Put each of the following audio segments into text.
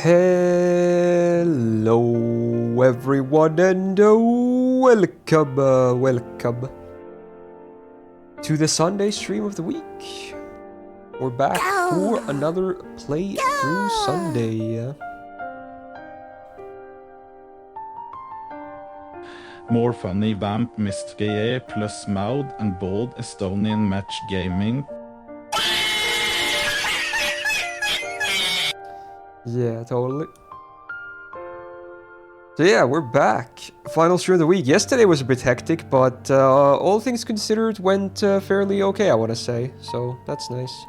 Hello everyone and welcome to the Sunday stream of the week. We're back for another playthrough Sunday. More funny Vamp Myst GE plus Maud and bold Estonian match gaming. Yeah, totally. So yeah, we're back. Final stream of the week. Yesterday was a bit hectic, but all things considered went fairly okay, I want to say. So that's nice.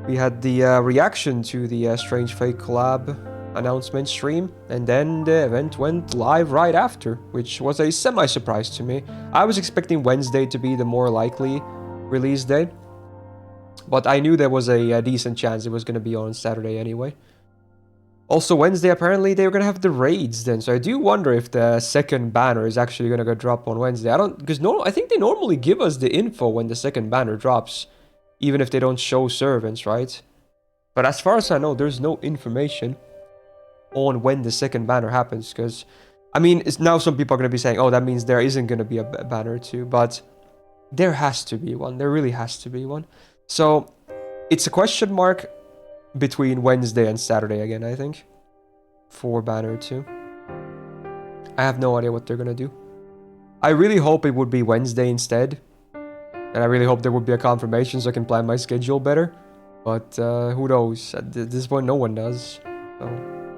We had the reaction to the Strange Fate collab announcement stream, and then the event went live right after, which was a semi-surprise to me. I was expecting Wednesday to be the more likely release day, but I knew there was a decent chance it was going to be on Saturday anyway. Also, Wednesday, apparently, they were going to have the raids then, so I do wonder if the second banner is actually going to go drop on Wednesday. I think they normally give us the info when the second banner drops, even if they don't show servants, right? But as far as I know, there's no information on when the second banner happens, because, I mean, now some people are going to be saying, oh, that means there isn't going to be a banner too, but there has to be one. There really has to be one. So, it's a question mark between Wednesday and Saturday again, I think, for banner 2. I have no idea what they're gonna do. I really hope it would be Wednesday instead, and I really hope there would be a confirmation so I can plan my schedule better, but who knows? At this point, no one does, so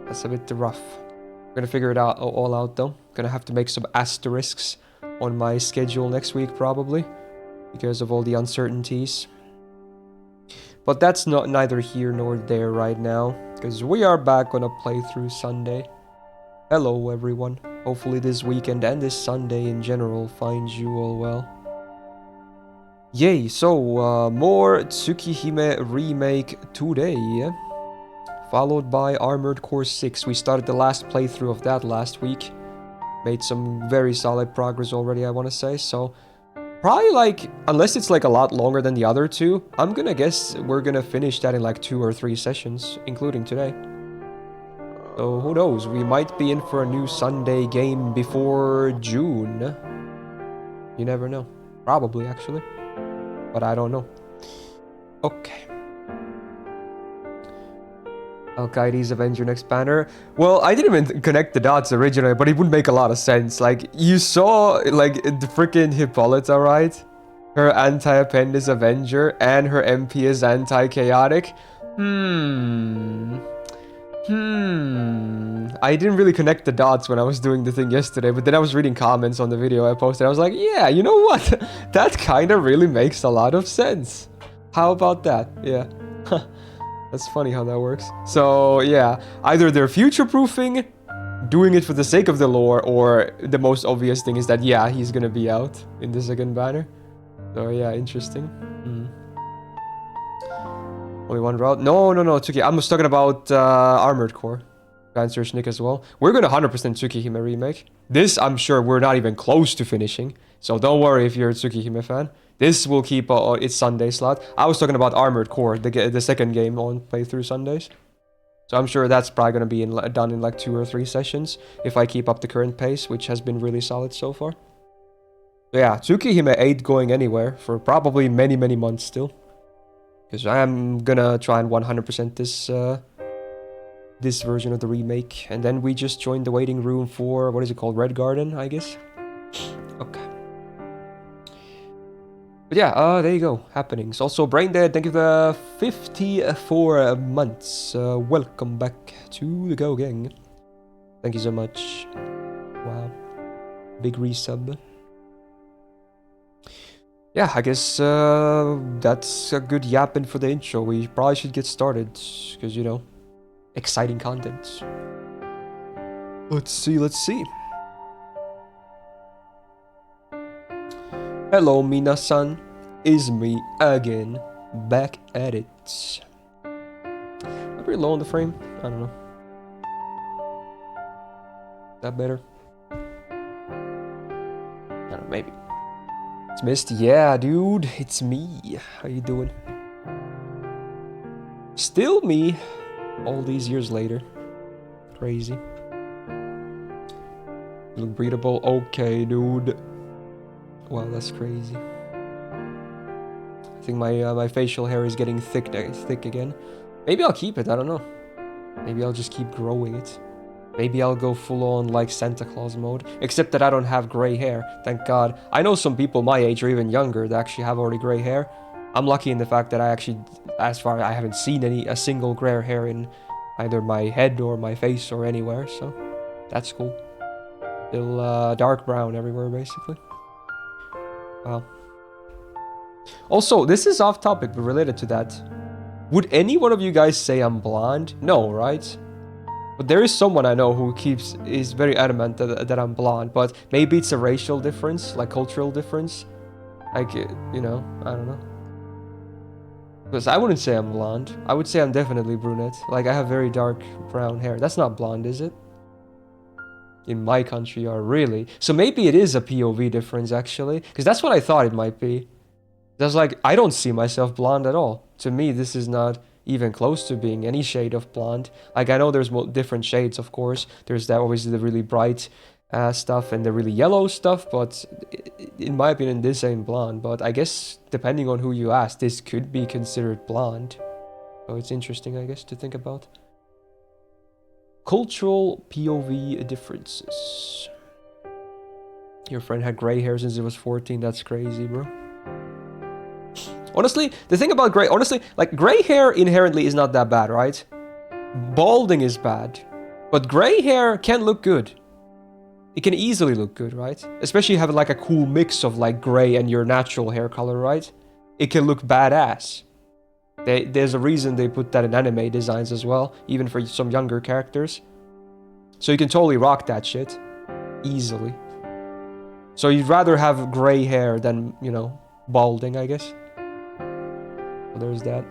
that's a bit rough. I'm gonna figure it out all out though. Gonna have to make some asterisks on my schedule next week probably, because of all the uncertainties. But that's neither here nor there right now, because we are back on a playthrough Sunday. Hello everyone. Hopefully this weekend and this Sunday in general finds you all well. Yay, so more Tsukihime Remake today, followed by Armored Core 6. We started the last playthrough of that last week. Made some very solid progress already, I want to say, so probably, like, unless it's like a lot longer than the other two, I'm gonna guess we're gonna finish that in like 2 or 3 sessions, including today. So who knows, we might be in for a new Sunday game before June. You never know. Probably, actually. But I don't know. Okay. Al-Qaeda's Avenger next banner. Well, I didn't even connect the dots originally, but it would make a lot of sense. Like, you saw, like, the freaking Hippolyta, right? Her anti-appendix Avenger, and her MP is anti-chaotic. I didn't really connect the dots when I was doing the thing yesterday, but then I was reading comments on the video I posted. I was like, yeah, you know what? That kind of really makes a lot of sense. How about that? Yeah. That's funny how that works. So, yeah, either they're future-proofing, doing it for the sake of the lore, or the most obvious thing is that, yeah, he's gonna be out in the second banner. So, yeah, interesting. Only one route? No, it's okay. I was talking about Armored Core. Answers Nick as well. We're gonna 100% Tsukihime Remake. This, I'm sure, we're not even close to finishing. So don't worry if you're a Tsukihime fan. This will keep its Sunday slot. I was talking about Armored Core, the second game on playthrough Sundays. So I'm sure that's probably going to be done in like 2 or 3 sessions if I keep up the current pace, which has been really solid so far. So yeah, Tsukihime ain't going anywhere for probably many, many months still. Because I am going to try and 100% this version of the remake. And then we just joined the waiting room for, what is it called, Red Garden, I guess? Okay. But yeah, there you go, happenings. Also, Brain Dead, thank you for 54 months. Welcome back to the Go Gang. Thank you so much. Wow. Big resub. Yeah, I guess that's a good yapping for the intro. We probably should get started, because, you know, exciting content. Let's see. Hello, Mina-san. Is me again, back at it. I'm pretty low on the frame. I don't know. That better? I don't know, maybe. It's Myst. Yeah, dude, it's me. How you doing? Still me. All these years later. Crazy. Look breathable. Okay, dude. Wow, that's crazy. I think my facial hair is getting thick again. Maybe I'll keep it, I don't know. Maybe I'll just keep growing it. Maybe I'll go full on like Santa Claus mode. Except that I don't have gray hair, thank God. I know some people my age or even younger that actually have already gray hair. I'm lucky in the fact that I actually, as far as I haven't seen a single gray hair in either my head or my face or anywhere, so that's cool. Still dark brown everywhere basically. Wow. Also, this is off topic but related to that. Would any one of you guys say I'm blonde? No, right? But there is someone I know who is very adamant that I'm blonde, but maybe it's a racial difference, like cultural difference. Like, you know, I don't know. Because I wouldn't say I'm blonde. I would say I'm definitely brunette. Like, I have very dark brown hair. That's not blonde, is it? In my country, or really? So maybe it is a POV difference, actually. Because that's what I thought it might be. That's like, I don't see myself blonde at all. To me, this is not even close to being any shade of blonde. Like, I know there's different shades, of course. There's that obviously the really bright stuff and the really yellow stuff, but in my opinion, this ain't blonde. But I guess, depending on who you ask, this could be considered blonde. So it's interesting, I guess, to think about. Cultural POV differences. Your friend had gray hair since he was 14. That's crazy, bro. Honestly, the thing about gray, like, gray hair inherently is not that bad, right? Balding is bad. But gray hair can look good. It can easily look good, right? Especially having like a cool mix of like gray and your natural hair color, right? It can look badass. There's a reason they put that in anime designs as well, even for some younger characters. So you can totally rock that shit. Easily. So you'd rather have gray hair than, you know, balding, I guess. So there's that.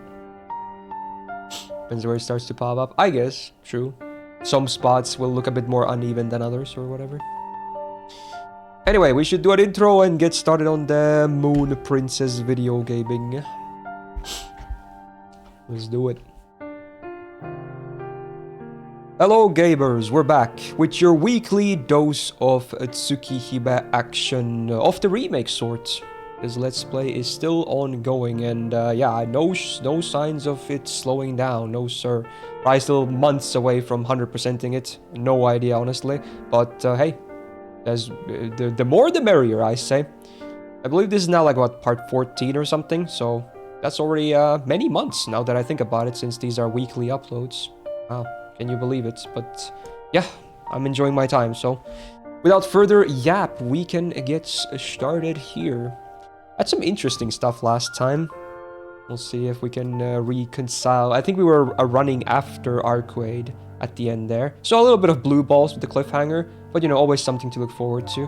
Depends where it starts to pop up. I guess, true. Some spots will look a bit more uneven than others or whatever. Anyway, we should do an intro and get started on the Moon Princess video gaming. Let's do it. Hello gamers, we're back with your weekly dose of Tsukihime action of the remake sort. This Let's Play is still ongoing and yeah, no signs of it slowing down, no sir. Probably still months away from 100%ing it, no idea honestly, but hey, the more the merrier, I say. I believe this is now like what, part 14 or something, so that's already many months now that I think about it, since these are weekly uploads. Wow, can you believe it? But yeah, I'm enjoying my time, so without further yap, we can get started here. Had some interesting stuff last time. We'll see if we can reconcile. I think we were running after Arcade at the end there. So a little bit of blue balls with the cliffhanger, but you know, always something to look forward to.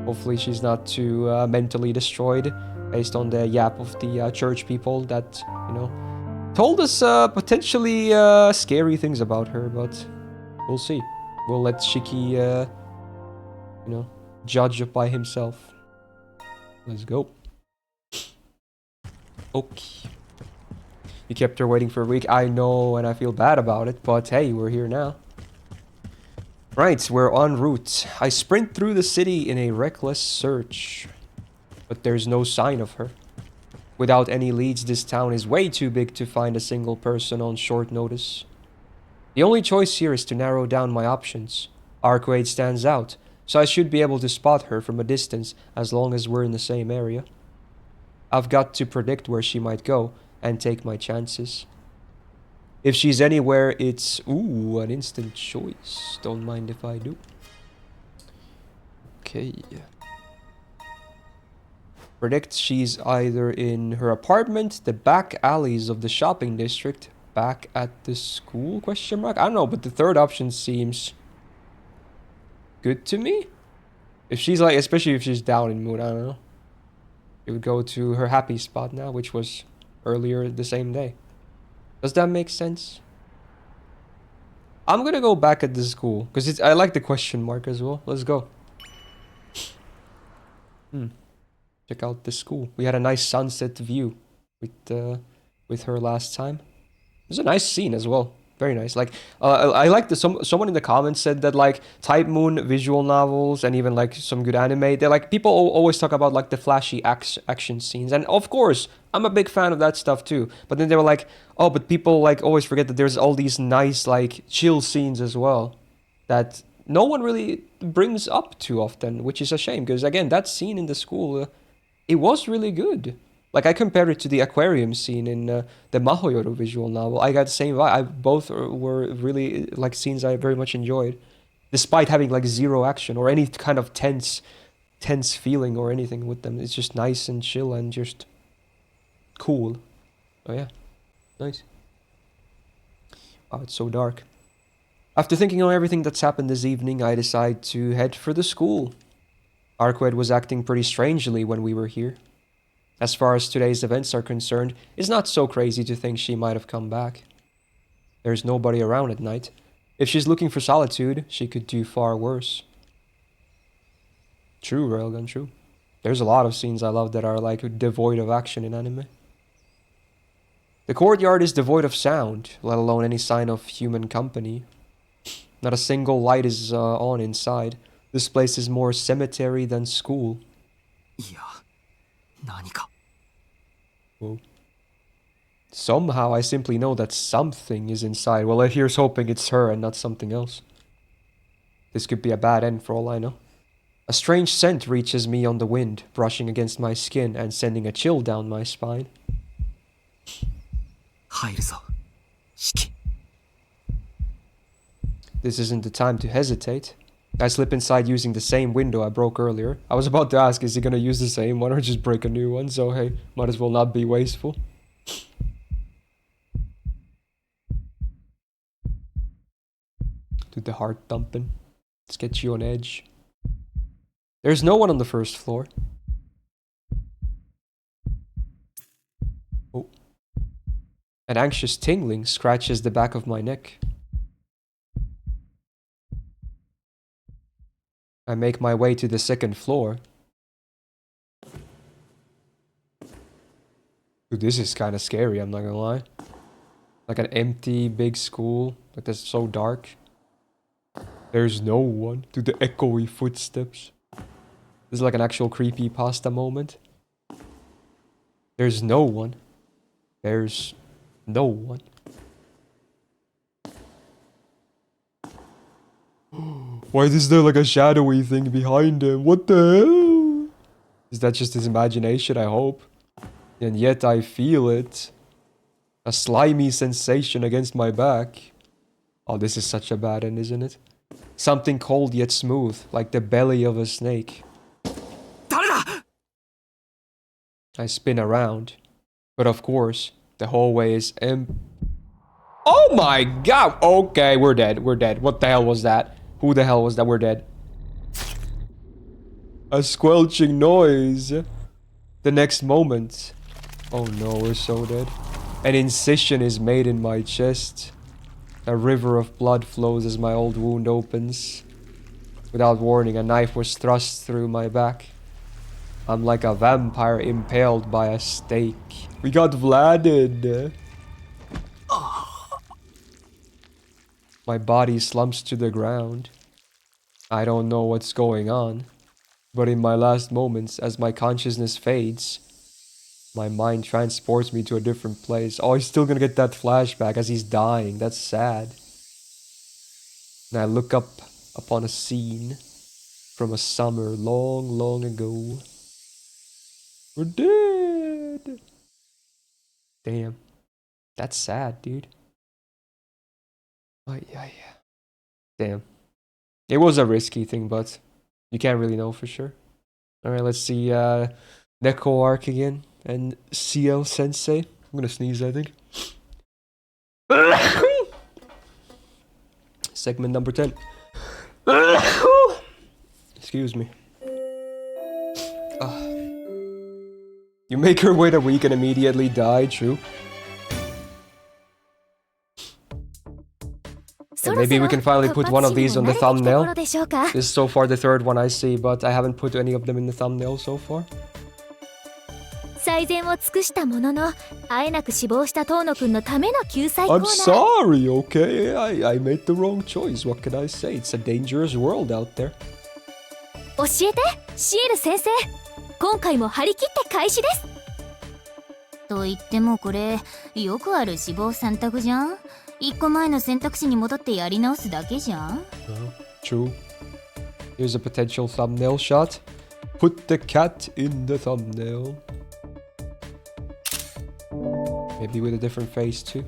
Hopefully she's not too mentally destroyed based on the yap of the church people that, you know, told us potentially scary things about her, but we'll see. We'll let Shiki, you know, judge it by himself. Let's go. Okay. You kept her waiting for a week. I know, and I feel bad about it, but hey, we're here now. Right, we're en route. I sprint through the city in a reckless search, but there's no sign of her. Without any leads, this town is way too big to find a single person on short notice. The only choice here is to narrow down my options. Arcade stands out, so I should be able to spot her from a distance as long as we're in the same area. I've got to predict where she might go and take my chances. If she's anywhere, it's, ooh, an instant choice. Don't mind if I do. Okay. Predict she's either in her apartment, the back alleys of the shopping district, back at the school, question mark? I don't know, but the third option seems good to me. If she's like, especially if she's down in mood, I don't know. It would go to her happy spot now, which was earlier the same day. Does that make sense? I'm gonna go back at the school, because I like the question mark as well. Let's go. Check out the school. We had a nice sunset view with her last time. It was a nice scene as well. Very nice. Like, I like the someone in the comments said that like Type Moon visual novels and even like some good anime. They're like people always talk about like the flashy action scenes, and of course I'm a big fan of that stuff too. But then they were like, oh, but people like always forget that there's all these nice like chill scenes as well that no one really brings up too often, which is a shame because again that scene in the school, it was really good. Like I compared it to the aquarium scene in the Mahoyoro visual novel. I got the same vibe. Both were really like scenes I very much enjoyed, despite having like zero action or any kind of tense feeling or anything with them. It's just nice and chill and just cool. Oh yeah, nice. Wow, it's so dark. After thinking on everything that's happened this evening, I decide to head for the school. Arquette was acting pretty strangely when we were here. As far as today's events are concerned, it's not so crazy to think she might have come back. There's nobody around at night. If she's looking for solitude, she could do far worse. True, Railgun, true. There's a lot of scenes I love that are like devoid of action in anime. The courtyard is devoid of sound, let alone any sign of human company. Not a single light is on inside. This place is more cemetery than school. Yeah. 何か Whoa. Somehow I simply know that something is inside. Well, here's hoping it's her and not something else. This could be a bad end for all I know. A strange scent reaches me on the wind, brushing against my skin and sending a chill down my spine. 入るぞ。シキ。 This isn't the time to hesitate. I slip inside using the same window I broke earlier. I was about to ask, is he gonna use the same one or just break a new one? So hey, might as well not be wasteful. Dude, the heart thumping. Let's get you on edge. There's no one on the first floor. Oh. An anxious tingling scratches the back of my neck. I make my way to the second floor. Dude, this is kind of scary, I'm not gonna lie. Like an empty, big school. Like that's so dark. There's no one. Dude, the echoey footsteps. This is like an actual creepypasta moment. There's no one. There's no one. Why is there like a shadowy thing behind him? What the hell? Is that just his imagination? I hope. And yet I feel it. A slimy sensation against my back. Oh, this is such a bad end, isn't it? Something cold yet smooth, like the belly of a snake. 誰だ I spin around. But of course, the hallway is Oh my god! Okay, we're dead. We're dead. What the hell was that? Who the hell was that? We're dead. A squelching noise. The next moment. Oh no, we're so dead. An incision is made in my chest. A river of blood flows as my old wound opens. Without warning, a knife was thrust through my back. I'm like a vampire impaled by a stake. We got Vladed. My body slumps to the ground. I don't know what's going on. But in my last moments, as my consciousness fades, my mind transports me to a different place. Oh, he's still gonna get that flashback as he's dying. That's sad. And I look up upon a scene from a summer long, long ago. We're dead. Damn. That's sad, dude. Oh, yeah. Damn. It was a risky thing, but you can't really know for sure. Alright, let's see Neko arc again. And CL Sensei. I'm gonna sneeze, I think. Segment number 10. Excuse me. You make her wait a week and immediately die, true. And maybe we can finally put one of these on the thumbnail. This is so far the third one I see, but I haven't put any of them in the thumbnail so far. 最善を尽くしたものの、あえなく死亡した遠野くんのための救済コー I'm ナー。 sorry, okay? I made the wrong choice. What can I say? It's a dangerous world out there. 教えて、シエル先生。今回も張り切って開始です。と言ってもこれよくある死亡3択じゃん。1個前の選択肢に戻ってやり直すだけじゃん。True. Here's a potential thumbnail shot. Put the cat in the thumbnail. Maybe with a different face too.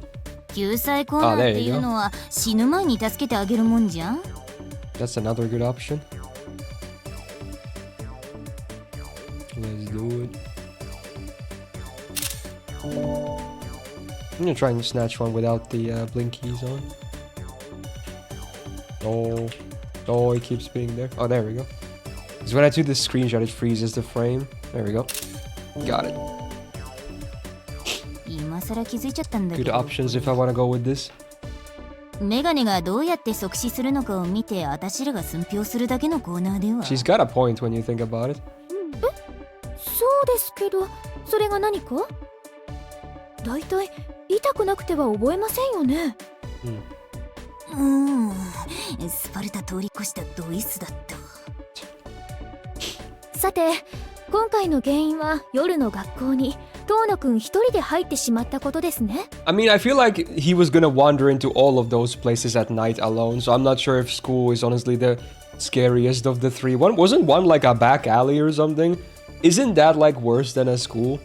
救済コーナーっていうのは死ぬ前に助けてあげるもんじゃん。That's another good option. Let's do it. I'm gonna try and snatch one without the blinkies on. Oh, it keeps being there. Oh, there we go. Because when I do this screenshot, it freezes the frame. There we go. Got it. 今更気づいちゃったんだけ Good ど。 options if I want to go with this. メガネがどうやって即死するのかを見て私らが寸評するだけのコーナーでは。 She's got a point when you think about it. そうですけど、それが何か？だいたい痛くなくては覚えませんよね。スパルタ通り越したド S だった。さて、今回の原因は夜の学校に遠野くん一人で入ってしまったことですね。I mean, I feel like he was gonna wander into all of those places at night alone, so I'm not sure if school is honestly the scariest of the three. Wasn't one like a back alley or something? Isn't that like worse than a school?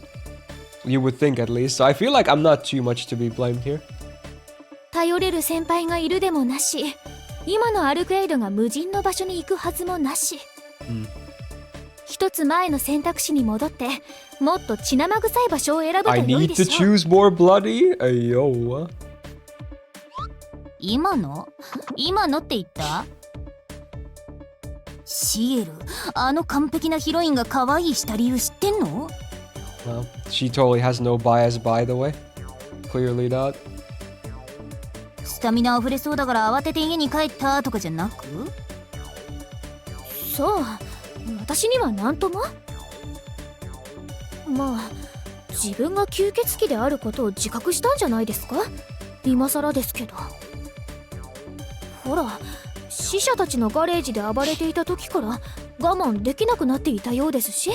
You would think at least. So I feel like I'm not too much to be blamed here. 頼れる先輩がいるでもなし、今のアルクエイドが無人の場所に行くはずもなし。一つ前の選択肢に戻って、もっと血生臭い場所を選ぶと I 良い need で to しょう。 choose more bloody? Ayo. 今のって言った？シエル、あの完璧なヒロインが可愛いした理由知ってんの？ Well, she totally has no bias, by the way. Clearly not. スタミナ溢れそうだから慌てて家に帰ったとかじゃなく？そう、私には何とも。まあ、自分が吸血鬼であることを自覚したんじゃないですか？今更ですけど。ほら、死者たちのガレージで暴れていた時から我慢できなくなっていたようですし。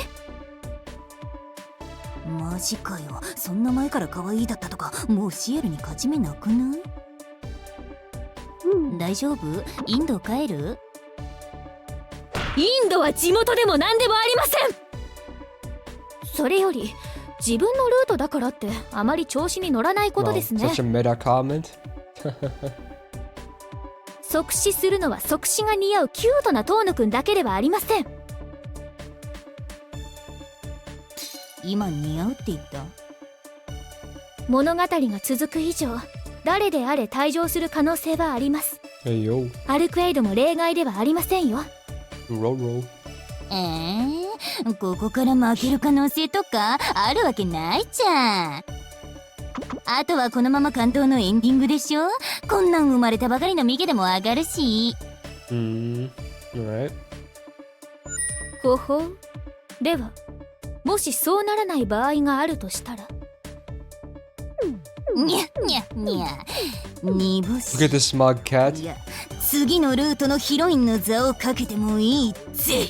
マジかよ、そんな前から可愛いだったとか、もうシエルに勝ち目なくない？大丈夫？インド帰る？インドは地元でも何でもありません。それより自分のルートだからってあまり調子に乗らないことですね。 Such a meta comment. 即死するのは即死が似合うキュートな遠野くんだけではありません。今似合うって言った？物語が続く以上、誰であれ退場する可能性はあります。Ayo. アルクエイドも例外ではありませんよ。Roll. ここから負ける可能性とかあるわけないじゃん。あとはこのまま感動のエンディングでしょ。こんなん生まれたばかりのミゲでも上がるし。Alright. ほほう。では、もしそうならない場合があるとしたら。にゃにゃにゃ。煮干し。 Look at this smug cat. いや、次のルートのヒロインの座をかけてもいいぜ。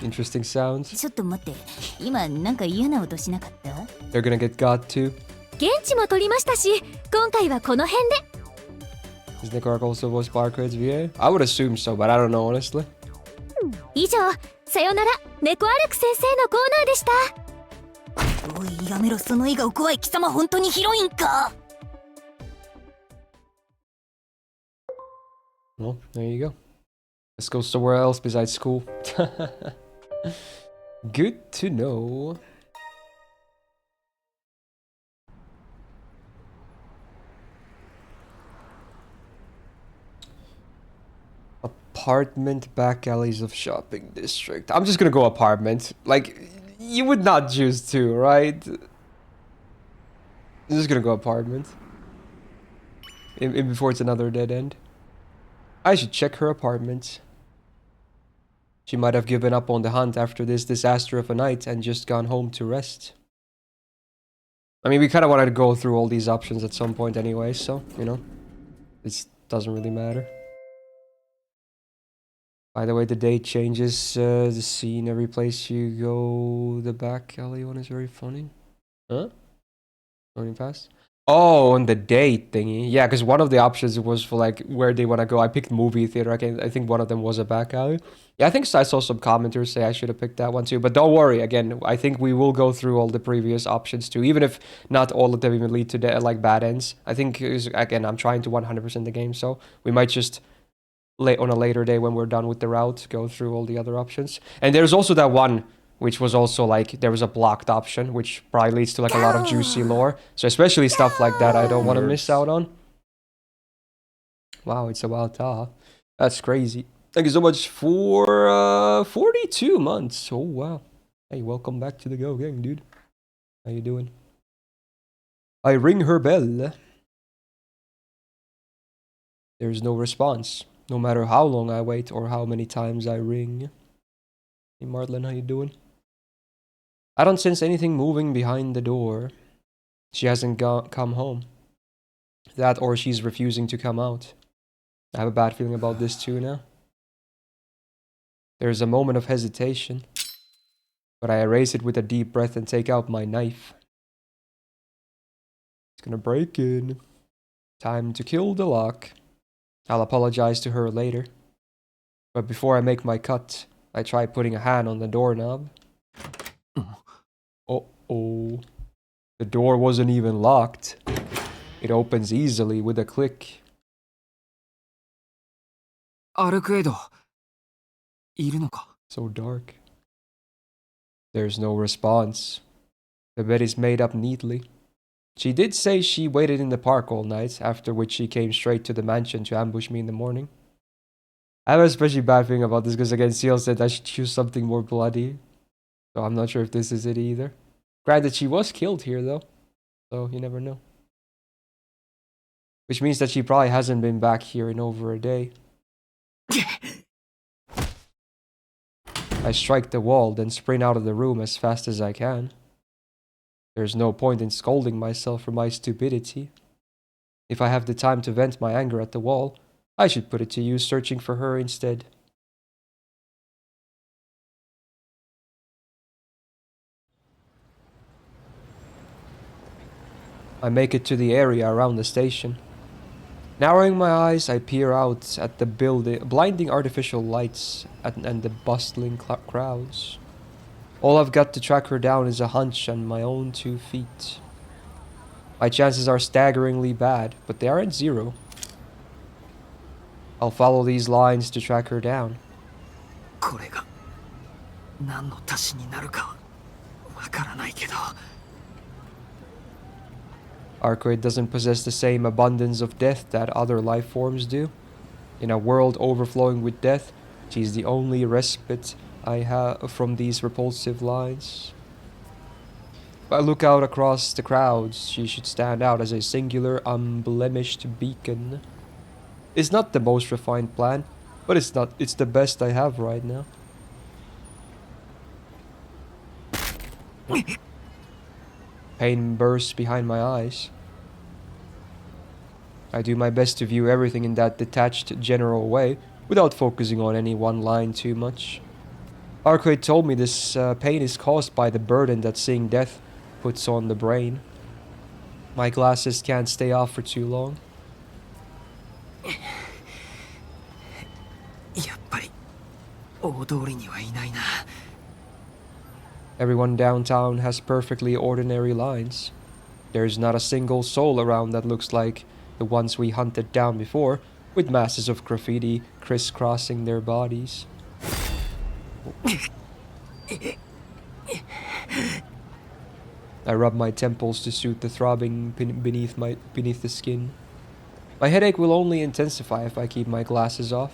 Interesting sounds. ちょっと待って、今なんか嫌な音しなかった？ They're gonna get got too. 現地も取りましたし、今回はこの辺で。Is Nick Ark also voiced by Arcade's VA? I would assume so, but I don't know honestly. 以上、さよなら、猫アルク先生のコーナーでした。おい、やめろ、その笑顔怖い。貴様本当にヒロインか？ Well, there you go. Let's go somewhere else besides school. Good to know. Apartment back alleys of shopping district. I'm just gonna go apartment. Like, you would not choose two, right? I'm just gonna go apartment. before it's another dead end. I should check her apartment. She might have given up on the hunt after this disaster of a night and just gone home to rest. I mean, we kind of wanted to go through all these options at some point anyway, so, you know, it doesn't really matter. By the way, the date changes the scene every place you go. The back alley one is very funny. Huh? Going fast? Oh, on the date thingy. Yeah, because one of the options was for like where they want to go. I picked movie theater. I think one of them was a back alley. Yeah, I think I saw some commenters say I should have picked that one too. But don't worry. Again, I think we will go through all the previous options too, even if not all of them even lead to like bad ends. I think again, I'm trying to 100% the game, so we might just on a later day when we're done with the route go through all the other options. And there's also that one which was also like there was a blocked option, which probably leads to like a lot of juicy lore. So especially stuff like that I don't want to miss out on. Wow, it's a wild ta. That's crazy. Thank you so much for 42 months. Oh wow. Hey, welcome back to the Go Gang, dude. How you doing? I ring her bell. There's no response, no matter how long I wait or how many times I ring. Hey Marlin, how you doing? I don't sense anything moving behind the door. She hasn't come home. That or she's refusing to come out. I have a bad feeling about this too now. There's a moment of hesitation, but I erase it with a deep breath and take out my knife. It's gonna break in. Time to kill the lock. I'll apologize to her later. But before I make my cut, I try putting a hand on the doorknob. Uh-oh. The door wasn't even locked. It opens easily with a click. アルクエドいるのか So dark. There's no response. The bed is made up neatly. She did say she waited in the park all night, after which she came straight to the mansion to ambush me in the morning. I have a especially bad feeling about this because again, Seal said I should choose something more bloody. So I'm not sure if this is it either. Granted, she was killed here though, so you never know. Which means that she probably hasn't been back here in over a day. I strike the wall, then sprint out of the room as fast as I can. There's no point in scolding myself for my stupidity. If I have the time to vent my anger at the wall, I should put it to use searching for her instead. I make it to the area around the station. Narrowing my eyes, I peer out at the blinding artificial lights and the bustling crowds. All I've got to track her down is a hunch and my own 2 feet. My chances are staggeringly bad, but they aren't zero. I'll follow these lines to track her down. これが何の足しになるかわからないけど Arcoid doesn't possess the same abundance of death that other life forms do. In a world overflowing with death, she's the only respite I have from these repulsive lines. If I look out across the crowds, she should stand out as a singular, unblemished beacon. It's not the most refined plan, but it's the best I have right now. Pain bursts behind my eyes. I do my best to view everything in that detached, general way, without focusing on any one line too much. Arcade told me this pain is caused by the burden that seeing death puts on the brain. My glasses can't stay off for too long. やっぱり大通りにはいないな Everyone downtown has perfectly ordinary lines. There's not a single soul around that looks like the ones we hunted down before, with masses of graffiti crisscrossing their bodies. I rub my temples to soothe the throbbing beneath the skin. My headache will only intensify if I keep my glasses off,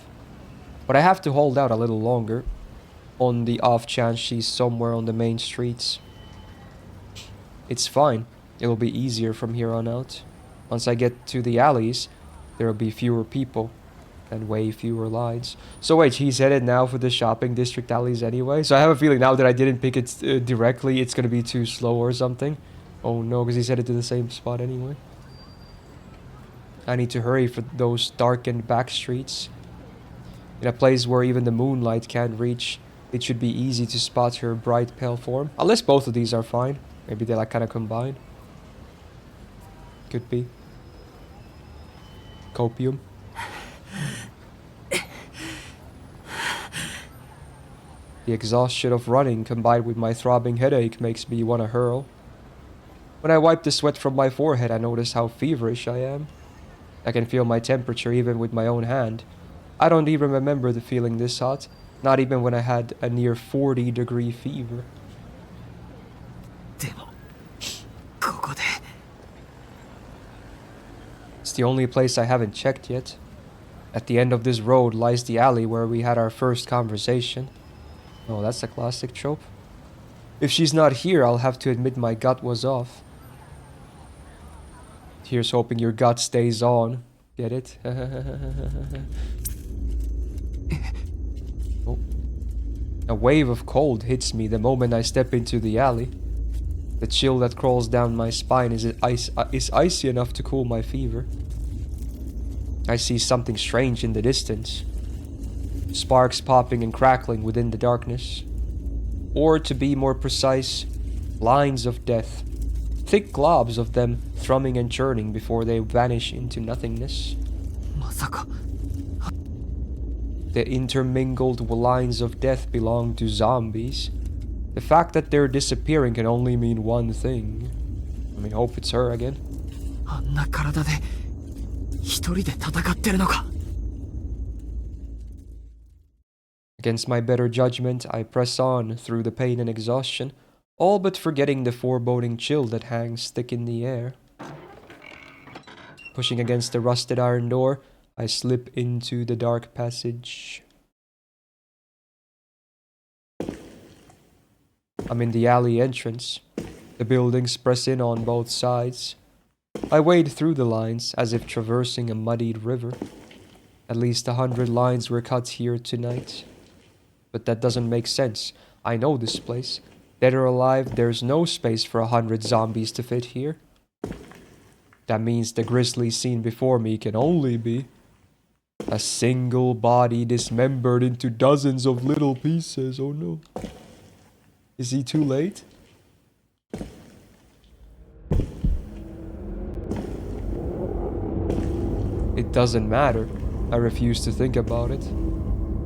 but I have to hold out a little longer, on the off chance she's somewhere on the main streets. It's fine. It'll be easier from here on out. Once I get to the alleys, there'll be fewer people and way fewer lines. So wait, he's headed now for the shopping district alleys anyway? So I have a feeling now that I didn't pick it directly, it's gonna be too slow or something. Oh no, because he's headed to the same spot anyway. I need to hurry for those darkened back streets. In a place where even the moonlight can't reach, it should be easy to spot her bright pale form. Unless both of these are fine. Maybe they like kind of combine. Could be. Copium. The exhaustion of running combined with my throbbing headache makes me want to hurl. When I wipe the sweat from my forehead, I notice how feverish I am. I can feel my temperature even with my own hand. I don't even remember the feeling this hot, not even when I had a near 40-degree fever. でもここで It's the only place I haven't checked yet. At the end of this road lies the alley where we had our first conversation. Oh, that's a classic trope. If she's not here, I'll have to admit my gut was off. Here's hoping your gut stays on. Get it? Oh. A wave of cold hits me the moment I step into the alley. The chill that crawls down my spine is icy enough to cool my fever. I see something strange in the distance. Sparks popping and crackling within the darkness. Or to be more precise, lines of death. Thick globs of them thrumming and churning before they vanish into nothingness. まさか The intermingled lines of death belong to zombies. The fact that they're disappearing can only mean one thing. I mean, hope it's her again. あんな体で一人で戦ってるのか Against my better judgment, I press on through the pain and exhaustion, all but forgetting the foreboding chill that hangs thick in the air. Pushing against the rusted iron door, I slip into the dark passage. I'm in the alley entrance. The buildings press in on both sides. I wade through the lines as if traversing a muddied river. At least 100 lines were cut here tonight. But that doesn't make sense. I know this place. Dead or alive, there's no space for 100 zombies to fit here. That means the grisly scene before me can only be a single body dismembered into dozens of little pieces. Oh no. Is he too late? It doesn't matter. I refuse to think about it.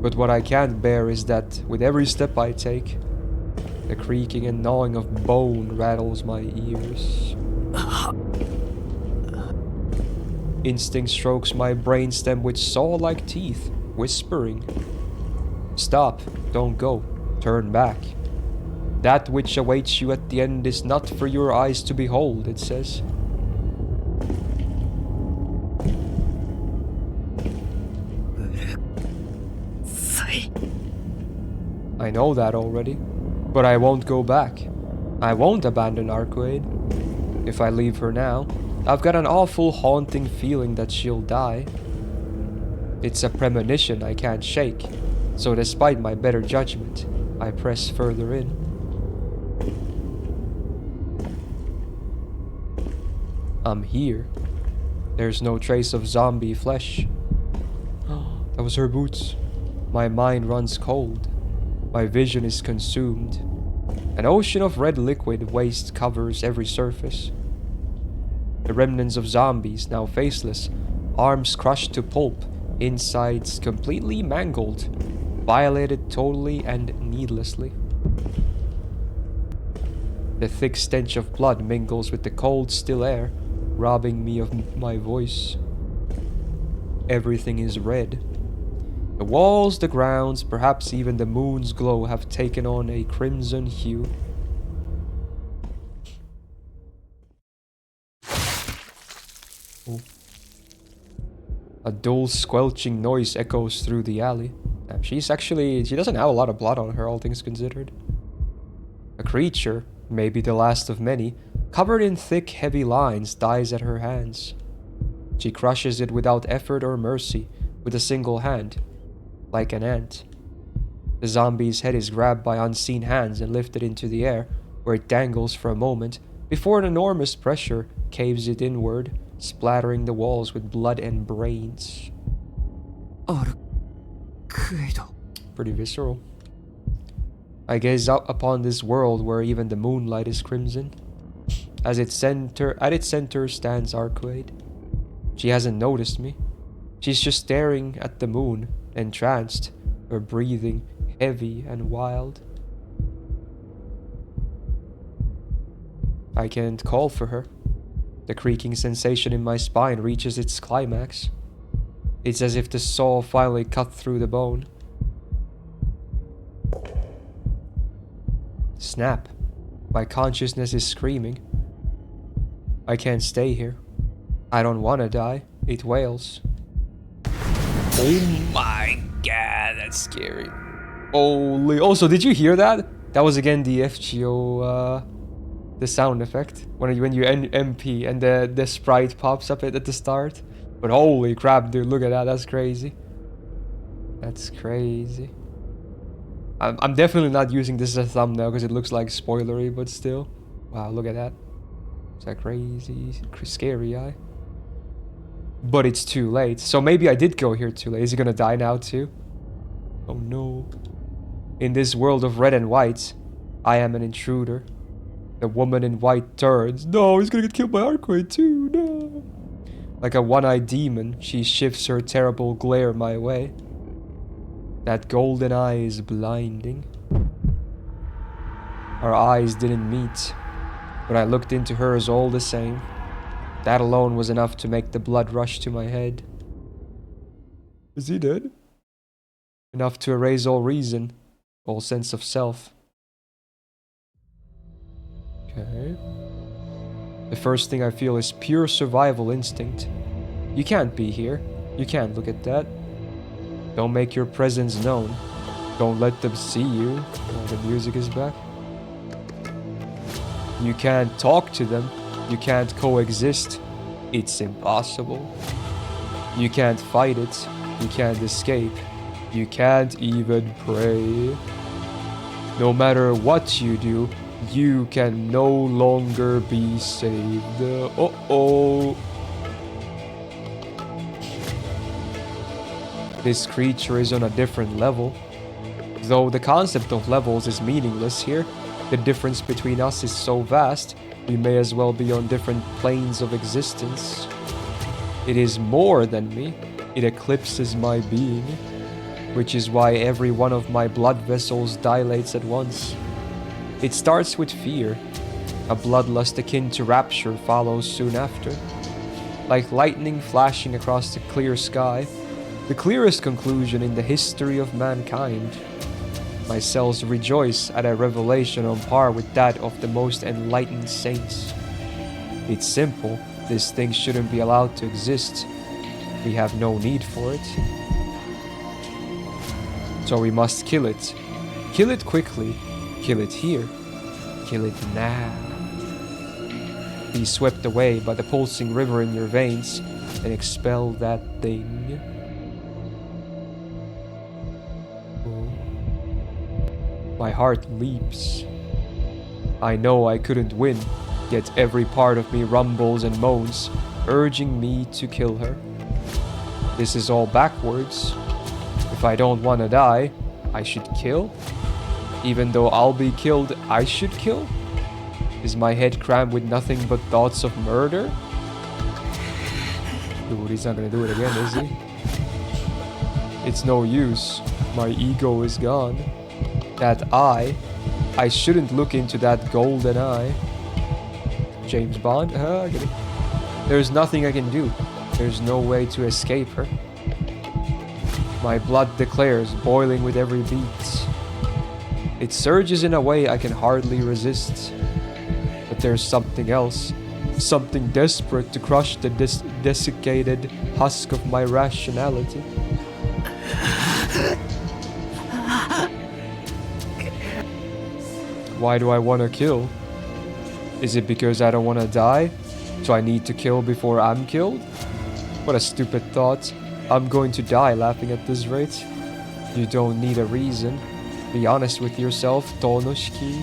But what I can't bear is that with every step I take, the creaking and gnawing of bone rattles my ears. Instinct strokes my brainstem with saw-like teeth, whispering, "Stop, don't go, turn back. That which awaits you at the end is not for your eyes to behold," it says. I know that already, but I won't go back. I won't abandon Arcade. If I leave her now, I've got an awful haunting feeling that she'll die. It's a premonition I can't shake, so despite my better judgment, I press further in. I'm here. There's no trace of zombie flesh. That was her boots. My mind runs cold. My vision is consumed. An ocean of red liquid waste covers every surface. The remnants of zombies, now faceless, arms crushed to pulp, insides completely mangled, violated totally and needlessly. The thick stench of blood mingles with the cold, still air, robbing me of my voice. Everything is red. The walls, the grounds, perhaps even the moon's glow have taken on a crimson hue. Oh. A dull squelching noise echoes through the alley. She doesn't have a lot of blood on her, all things considered. A creature, maybe the last of many, covered in thick, heavy lines, dies at her hands. She crushes it without effort or mercy, with a single hand, like an ant. The zombie's head is grabbed by unseen hands and lifted into the air, where it dangles for a moment, before an enormous pressure caves it inward, splattering the walls with blood and brains. アルクエイド Pretty visceral. I gaze out upon this world where even the moonlight is crimson. At its center stands Arcuade. She hasn't noticed me. She's just staring at the moon, entranced, her breathing heavy and wild. I can't call for her. The creaking sensation in my spine reaches its climax. It's as if the saw finally cut through the bone. Snap. My consciousness is screaming. I can't stay here. I don't want to die. It wails. Oh my god, that's scary. Holy. Also, did you hear that? That was again the FGO, the sound effect. When you MP and the sprite pops up at the start. But holy crap, dude, look at that. That's crazy. That's crazy. I'm definitely not using this as a thumbnail because it looks like spoilery, but still. Wow, look at that. It's that crazy, scary eye. But it's too late. So maybe I did go here too late. Is he gonna die now too? Oh no. In this world of red and white, I am an intruder. The woman in white turns. No, he's gonna get killed by Arcuade too. No. Like a one-eyed demon, she shifts her terrible glare my way. That golden eye is blinding. Our eyes didn't meet, but I looked into hers all the same. That alone was enough to make the blood rush to my head. Is he dead? Enough to erase all reason, all sense of self. Okay. The first thing I feel is pure survival instinct. You can't be here. You can't look at that. Don't make your presence known. Don't let them see you. Oh, the music is back. You can't talk to them. You can't coexist. It's impossible. You can't fight it. You can't escape. You can't even pray. No matter what you do, you can no longer be saved. Uh-oh. This creature is on a different level. Though the concept of levels is meaningless here, the difference between us is so vast, we may as well be on different planes of existence. It is more than me. It eclipses my being, which is why every one of my blood vessels dilates at once. It starts with fear. A bloodlust akin to rapture follows soon after. Like lightning flashing across the clear sky, the clearest conclusion in the history of mankind. My cells rejoice at a revelation on par with that of the most enlightened saints. It's simple. This thing shouldn't be allowed to exist. We have no need for it. So we must kill it. Kill it quickly. Kill it here. Kill it now. Be swept away by the pulsing river in your veins and expel that thing. My heart leaps. I know I couldn't win, yet every part of me rumbles and moans, urging me to kill her. This is all backwards. If I don't want to die, I should kill? Even though I'll be killed, I should kill? Is my head crammed with nothing but thoughts of murder? Dude, he's not gonna do it again, is he? It's no use. My ego is gone. That eye, I shouldn't look into that golden eye. James Bond? I get it. There's nothing I can do. There's no way to escape her. My blood declares, boiling with every beat. It surges in a way I can hardly resist. But there's something else. Something desperate to crush the desiccated husk of my rationality. Why do I want to kill? Is it because I don't want to die? So I need to kill before I'm killed? What a stupid thought. I'm going to die laughing at this rate. You don't need a reason. Be honest with yourself, Tonoshiki.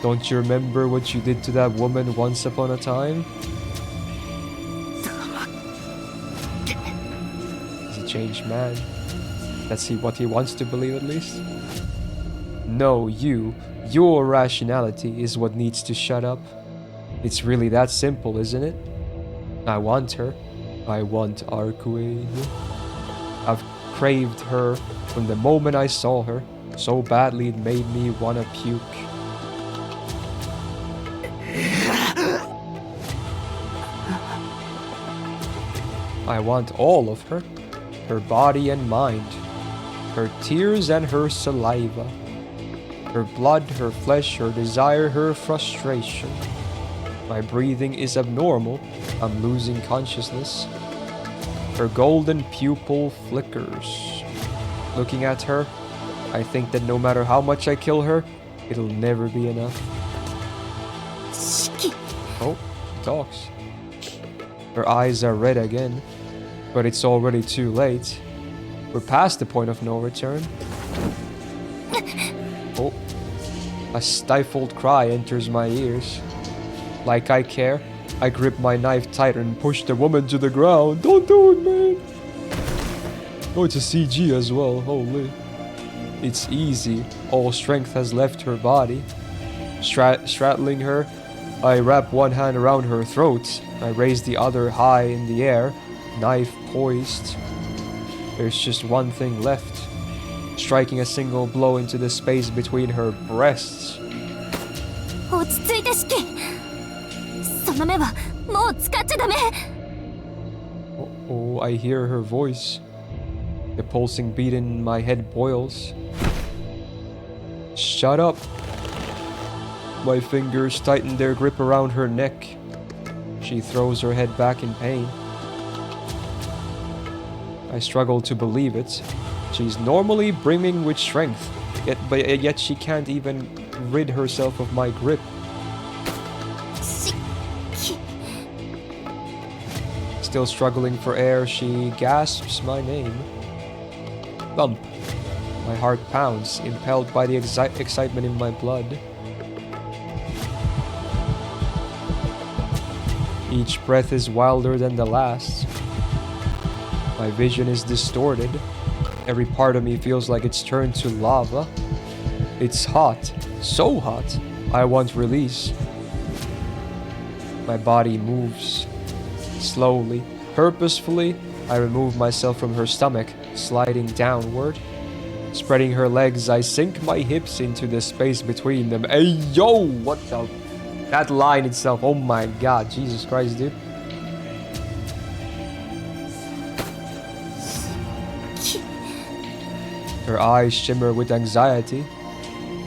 Don't you remember what you did to that woman once upon a time? He's a changed man. Let's see what he wants to believe at least. No, your rationality is what needs to shut up. It's really that simple, isn't it? I want her. I want Arkuei. I've craved her from the moment I saw her. So badly it made me wanna puke. I want all of her. Her body and mind. Her tears and her saliva. Her blood, her flesh, her desire, her frustration. My breathing is abnormal. I'm losing consciousness. Her golden pupil flickers. Looking at her, I think that no matter how much I kill her, it'll never be enough. Shiki. Oh, she talks. Her eyes are red again, but it's already too late. We're past the point of no return. Oh, a stifled cry enters my ears. Like I care, I grip my knife tighter and push the woman to the ground. Don't do it, man! Oh, it's a CG as well, holy. It's easy, all strength has left her body. Straddling her, I wrap one hand around her throat. I raise the other high in the air, knife poised. There's just one thing left. Striking a single blow into the space between her breasts. 落ち着いてシキ。その目はもう使っちゃダメ。 Oh, I hear her voice. The pulsing beat in my head boils. Shut up. My fingers tighten their grip around her neck. She throws her head back in pain. I struggle to believe it. She's normally brimming with strength, yet she can't even rid herself of my grip. シキ。 Still struggling for air, she gasps my name. Thump. My heart pounds, impelled by the excitement in my blood. Each breath is wilder than the last. My vision is distorted. Every part of me feels like it's turned to lava. It's hot, so hot, I want release. My body moves. Slowly, purposefully, I remove myself from her stomach, sliding downward. Spreading her legs, I sink my hips into the space between them. Hey, yo! What the... That line itself, oh my god, Jesus Christ, dude. Her eyes shimmer with anxiety.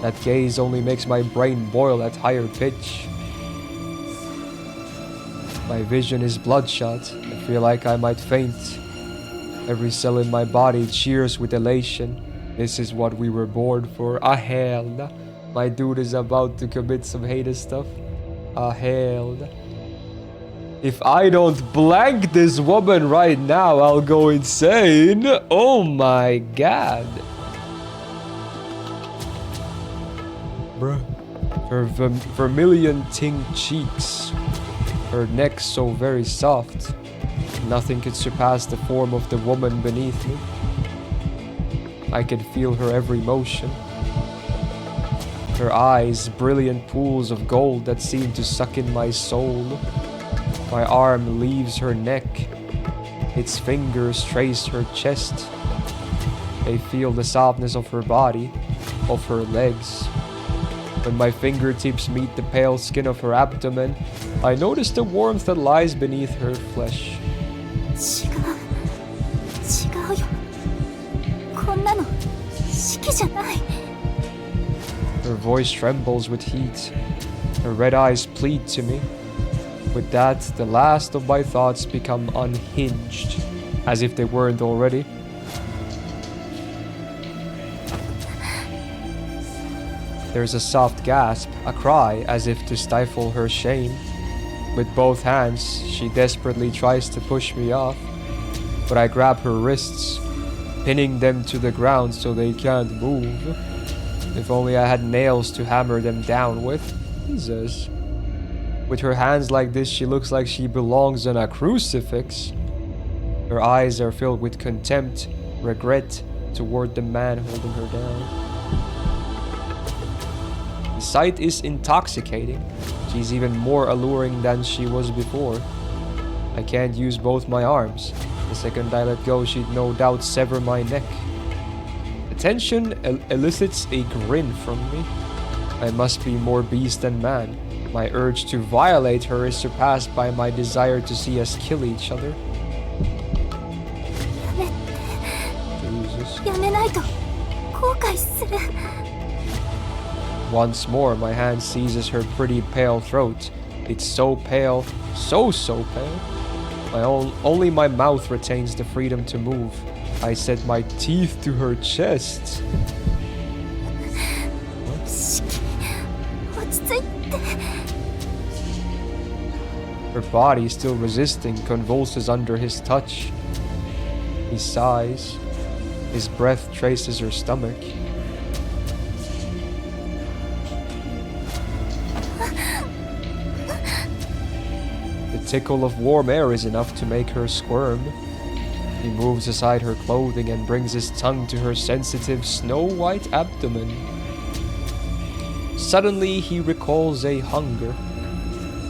That gaze only makes my brain boil at higher pitch. My vision is bloodshot. I feel like I might faint. Every cell in my body cheers with elation. This is what we were born for. Ah, hell. My dude is about to commit some heinous stuff. Ah, hell. If I don't blank this woman right now, I'll go insane. Oh my god. Bruh. Her vermilion tinged cheeks. Her neck so very soft. Nothing could surpass the form of the woman beneath me. I can feel her every motion. Her eyes, brilliant pools of gold that seem to suck in my soul. My arm leaves her neck. Its fingers trace her chest. They feel the softness of her body, of her legs. When my fingertips meet the pale skin of her abdomen, I notice the warmth that lies beneath her flesh. 違うよ。こんなのシキじゃない。 Her voice trembles with heat. Her red eyes plead to me. With that, the last of my thoughts become unhinged, as if they weren't already. There's a soft gasp, a cry as if to stifle her shame. With both hands, she desperately tries to push me off, but I grab her wrists, pinning them to the ground so they can't move. If only I had nails to hammer them down with. Jesus. With her hands like this, she looks like she belongs on a crucifix. Her eyes are filled with contempt, regret toward the man holding her down. The sight is intoxicating. She's even more alluring than she was before. I can't use both my arms. The second I let go, she'd no doubt sever my neck. The tension elicits a grin from me. I must be more beast than man. My urge to violate her is surpassed by my desire to see us kill each other. Jesus. やめないと後悔する。 Once more, my hand seizes her pretty pale throat. It's so pale, so pale. Only my mouth retains the freedom to move. I set my teeth to her chest. 落ち着いて。 Her body, still resisting, convulses under his touch. He sighs. His breath traces her stomach. The tickle of warm air is enough to make her squirm. He moves aside her clothing and brings his tongue to her sensitive, snow-white abdomen. Suddenly, he recalls a hunger.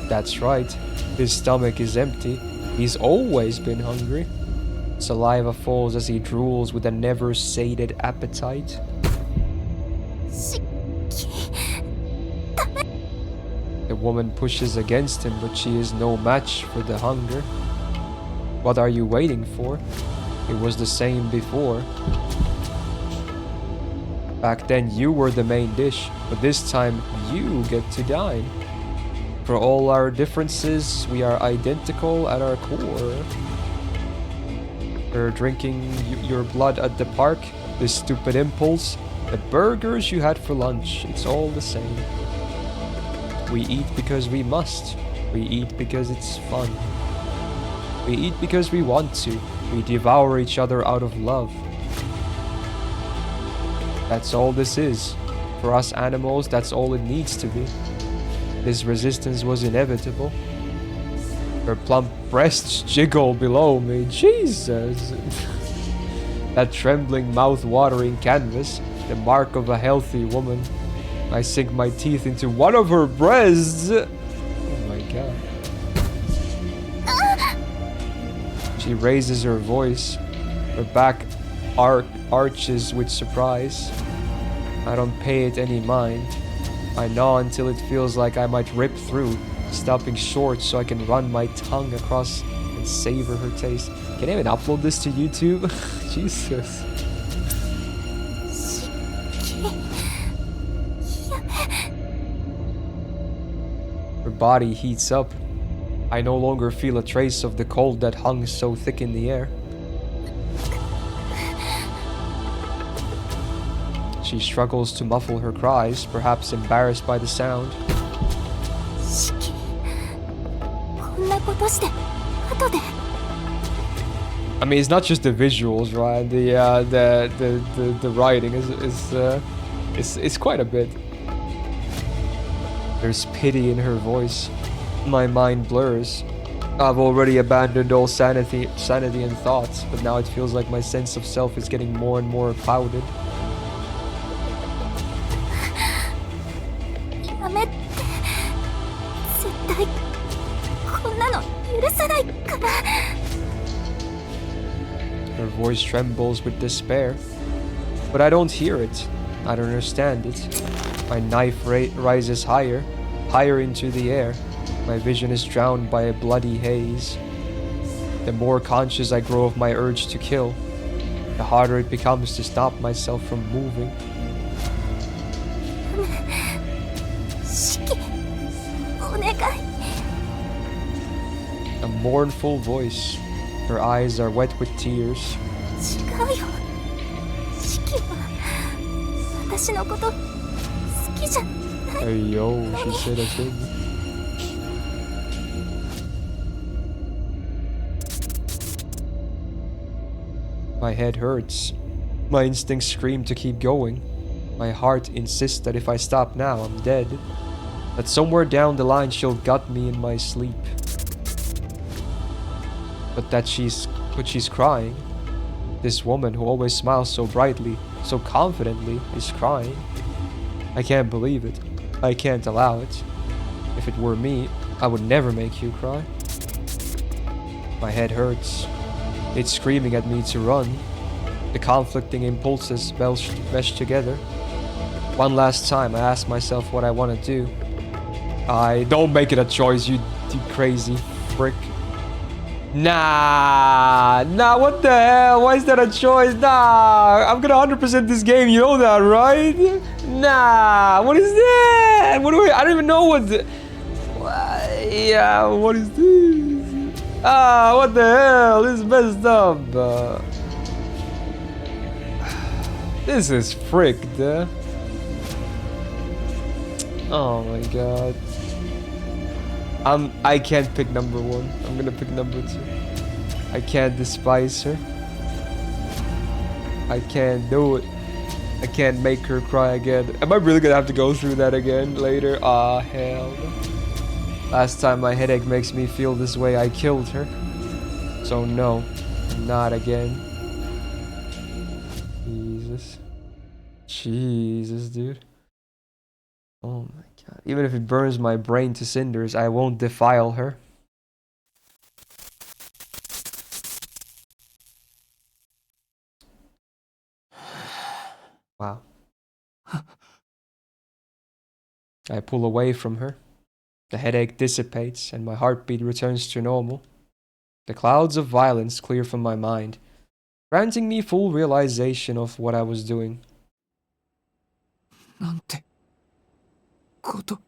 That's right, his stomach is empty. He's always been hungry. Saliva falls as he drools with a never-sated appetite. The woman pushes against him, but she is no match for the hunger. What are you waiting for? It was the same before. Back then you were the main dish, but this time you get to dine. For all our differences, we are identical at our core. You're drinking your blood at the park, this stupid impulse, the burgers you had for lunch, it's all the same. We eat because we must. We eat because it's fun. We eat because we want to. We devour each other out of love. That's all this is. For us animals, that's all it needs to be. This resistance was inevitable. Her plump breasts jiggle below me. Jesus! That trembling, mouth-watering canvas, the mark of a healthy woman. I sink my teeth into one of her breasts. Oh my god. She raises her voice. Her back arches with surprise. I don't pay it any mind. I gnaw until it feels like I might rip through, stopping short so I can run my tongue across and savor her taste. Can I even upload this to YouTube? Jesus. Her body heats up. I no longer feel a trace of the cold that hung so thick in the air. She struggles to muffle her cries, perhaps embarrassed by the sound. I mean, it's not just the visuals, right? The writing is quite a bit. There's pity in her voice. My mind blurs. I've already abandoned all sanity and thoughts, but now it feels like my sense of self is getting more and more clouded. Her voice trembles with despair, but I don't hear it. I don't understand it. My knife rises higher into the air. My vision is drowned by a bloody haze. The more conscious I grow of my urge to kill, the harder it becomes to stop myself from moving. A mournful voice. Her eyes are wet with tears. Hey yo, she said a thing. My head hurts. My instincts scream to keep going. My heart insists that if I stop now, I'm dead. That somewhere down the line she'll gut me in my sleep. But she's crying. This woman who always smiles so brightly, so confidently, is crying. I can't believe it. I can't allow it. If it were me, I would never make you cry. My head hurts. It's screaming at me to run. The conflicting impulses mesh together. One last time, I ask myself what I want to do. Don't make it a choice, you crazy frick. Nah, what the hell? Why is that a choice? Nah, I'm gonna 100% this game, you know that, right? Nah, what is that? I don't even know what the... Yeah, what is this? What the hell? This is messed up. This is fricked. Oh my god. I can't pick number 1. I'm gonna pick number 2. I can't despise her. I can't do it. I can't make her cry again. Am I really gonna have to go through that again later? Ah, hell. Last time my headache makes me feel this way, I killed her. So no, not again. Jesus, dude. Oh my god. Even if it burns my brain to cinders, I won't defile her. Wow. I pull away from her. The headache dissipates and my heartbeat returns to normal. The clouds of violence clear from my mind, granting me full realization of what I was doing. なんてことを。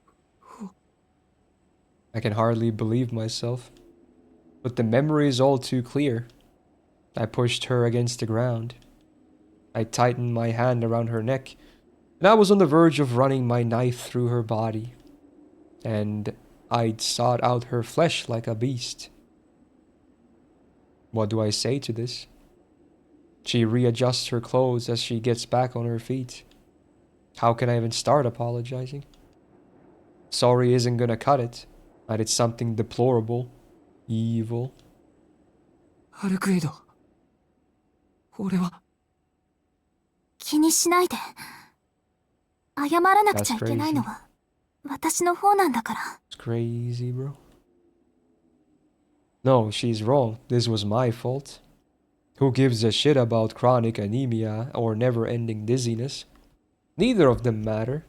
I can hardly believe myself. But the memory is all too clear. I pushed her against the ground. I tightened my hand around her neck, and I was on the verge of running my knife through her body. And I'd sought out her flesh like a beast. What do I say to this? She readjusts her clothes as she gets back on her feet. How can I even start apologizing? Sorry isn't gonna cut it. I did something deplorable, evil. アルクエイド、俺は。気にしないで。謝らなくちゃいけないのは私の方なんだから。It's crazy, bro. No, she's wrong. This was my fault. Who gives a shit about chronic anemia or never-ending dizziness? Neither of them matter.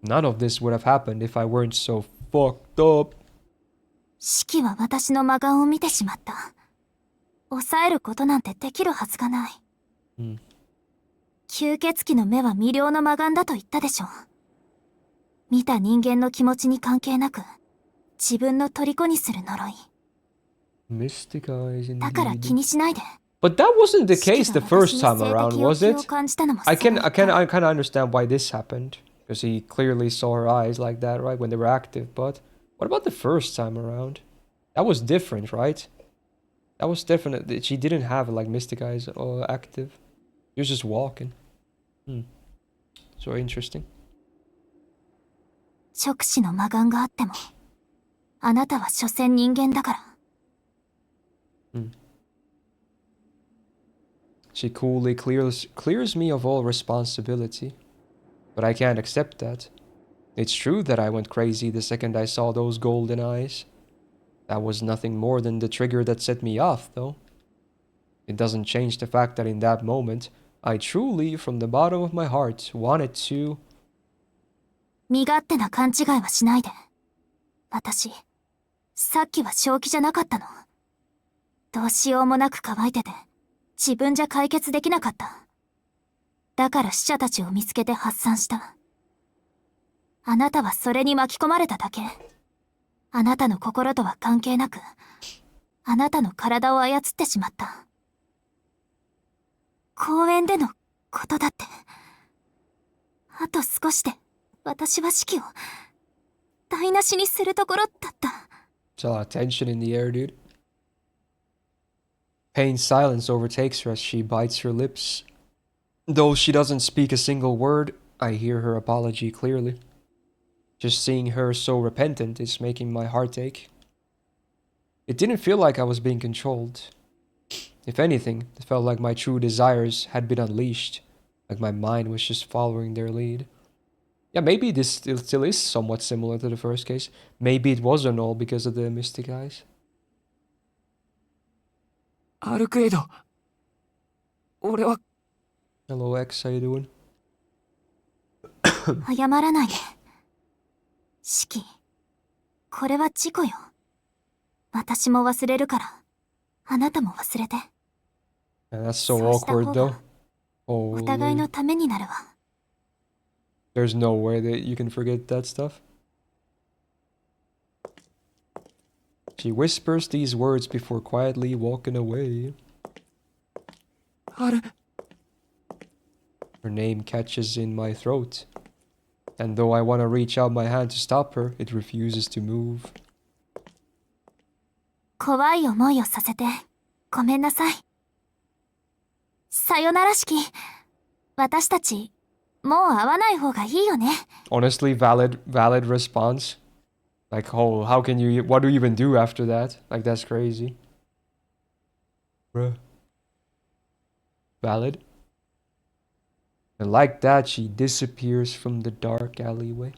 None of this would have happened if I weren't so fucked up. シキは私の魔眼を見てしまった。抑えることなんてできるはずがない。吸血鬼の目は魅了の魔眼だと言ったでしょ。見た人間の気持ちに関係なく、自分の虜にする呪い。Mystic eyes indeed. だから気にしないで。But that wasn't the case the first time around, was it? I kind of understand why this happened. Because he clearly saw her eyes like that, right? When they were active. But what about the first time around? That was different, right? That was different. She didn't have like mystic eyes active. She was just walking. So interesting. 触手の魔眼があっても、あなたは所詮人間だから。She coolly clears me of all responsibility. But I can't accept that. It's true that I went crazy the second I saw those golden eyes. That was nothing more than the trigger that set me off, though. It doesn't change the fact that in that moment, I truly, from the bottom of my heart, wanted to... 身勝手な勘違いはしないで。私、さっきは正気じゃなかったの。どうしようもなく乾いてて、自分じゃ解決できなかった。だから死者たちを見つけて発散した。あなたはそれに巻き込まれただけ。あなたの心とは関係なく、あなたの体を操ってしまった。公園でのことだって。あと少しで、私は死期を台無しにするところだった。There's a lot of tension in the air, dude. Pain's silence overtakes her as she bites her lips. Though she doesn't speak a single word, I hear her apology clearly. Just seeing her so repentant is making my heart ache. It didn't feel like I was being controlled. If anything, it felt like my true desires had been unleashed, like my mind was just following their lead. Yeah, maybe this still is somewhat similar to the first case. Maybe it was an all because of the mystic eyes. アルクエイド、俺は Hello X, how you doing? 謝らないで。シキ、これは事故よ。私も忘れるから、あなたも忘れて。 Yeah, that's so そうした awkward 方 though. がお互い Holy. のためになるわ。There's no way that you can forget that stuff. She whispers these words before quietly walking away. ある Her name catches in my throat. And though I want to reach out my hand to stop her, it refuses to move. 怖い思いをさせて、ごめんなさい。さよなら式。私たち、もう会わない方がいいよね。 Honestly, valid response. Like, oh, how can you, what do you even do after that? Like, that's crazy. Bruh. Valid. And like that, she disappears from the dark alleyway.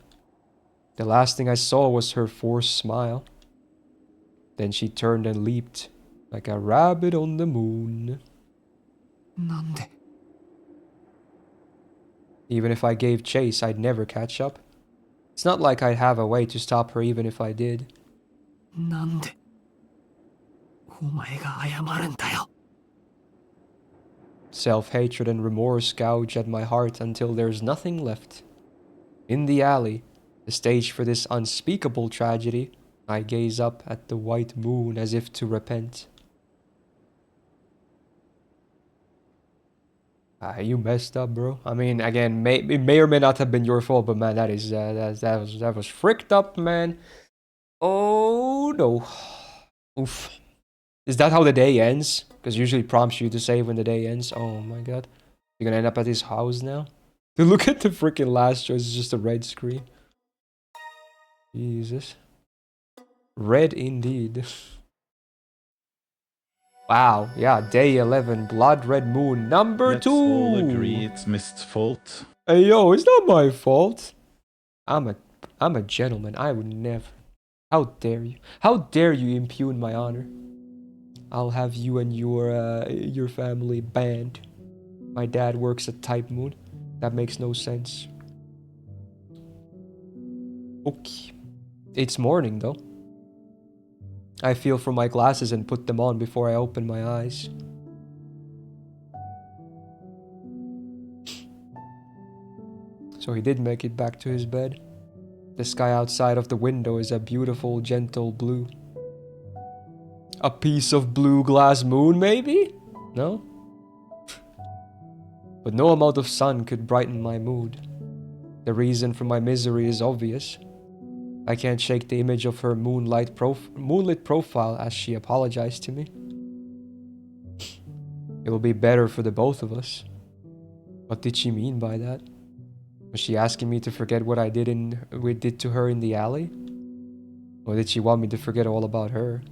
The last thing I saw was her forced smile. Then she turned and leaped, like a rabbit on the moon. なんで Even if I gave chase, I'd never catch up. It's not like I'd have a way to stop her even if I did. なんでお前が謝るんだよ。 Self-hatred and remorse gouge at my heart until there's nothing left. In the alley, the stage for this unspeakable tragedy, I gaze up at the white moon as if to repent. You messed up, bro. I mean, again, it may or may not have been your fault, but man, that was fricked up, man. Oh no. Oof. Is that how the day ends? Because usually prompts you to save when the day ends. Oh my god. You're gonna end up at his house now? Dude, look at the freaking last choice. It's just a red screen. Jesus. Red indeed. Wow. Yeah, day 11. Blood Red Moon. Number Let's 2. all agree it's Myst's fault. Hey, yo, it's not my fault. I'm a gentleman. I would never. How dare you? How dare you impugn my honor? I'll have you and your family banned. My dad works at Type Moon. That makes no sense. Okay. It's morning though. I feel for my glasses and put them on before I open my eyes. So he did make it back to his bed. The sky outside of the window is a beautiful, gentle blue. A piece of blue glass moon, maybe? No? But no amount of sun could brighten my mood. The reason for my misery is obvious. I can't shake the image of her moonlit profile as she apologized to me. It will be better for the both of us. What did she mean by that? Was she asking me to forget what we did to her in the alley? Or did she want me to forget all about her?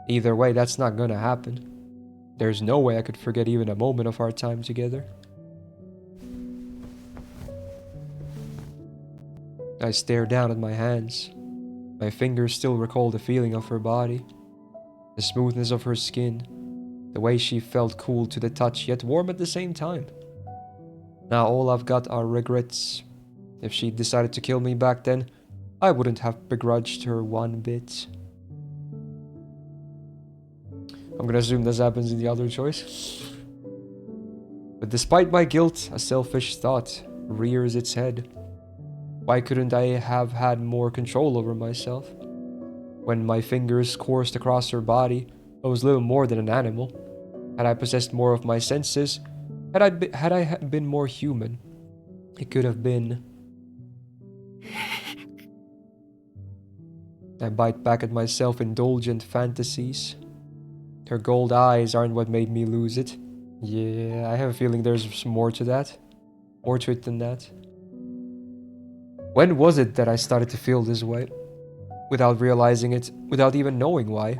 Either way, that's not gonna happen. There's no way I could forget even a moment of our time together. I stare down at my hands. My fingers still recall the feeling of her body, the smoothness of her skin, the way she felt cool to the touch yet warm at the same time. Now all I've got are regrets. If she decided to kill me back then, I wouldn't have begrudged her one bit. I'm gonna assume this happens in the other choice. But despite my guilt, a selfish thought rears its head. Why couldn't I have had more control over myself? When my fingers coursed across her body, I was little more than an animal. Had I possessed more of my senses, had I been more human, it could have been. I bite back at my self-indulgent fantasies. Her gold eyes aren't what made me lose it. Yeah, I have a feeling there's some more to that. More to it than that. When was it that I started to feel this way? Without realizing it, without even knowing why.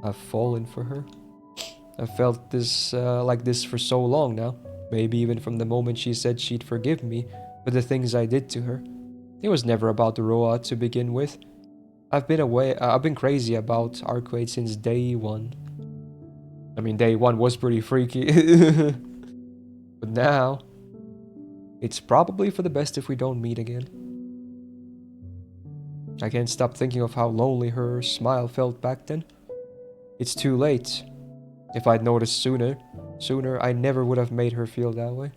I've fallen for her. I've felt this like this for so long now. Maybe even from the moment she said she'd forgive me for the things I did to her. It was never about the Roa to begin with. I've been crazy about Arcade since day one. I mean, day one was pretty freaky. But now, it's probably for the best if we don't meet again. I can't stop thinking of how lonely her smile felt back then. It's too late. If I'd noticed sooner, I never would have made her feel that way.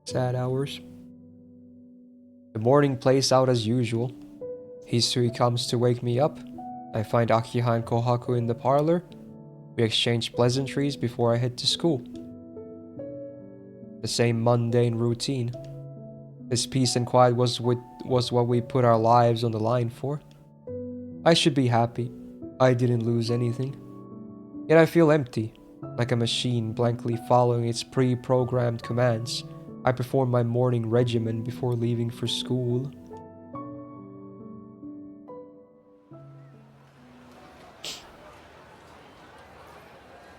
Sad hours. The morning plays out as usual. Hisui comes to wake me up. I find Akiha and Kohaku in the parlor. We exchange pleasantries before I head to school. The same mundane routine. This peace and quiet was what we put our lives on the line for. I should be happy. I didn't lose anything. Yet I feel empty, like a machine blankly following its pre-programmed commands. I perform my morning regimen before leaving for school.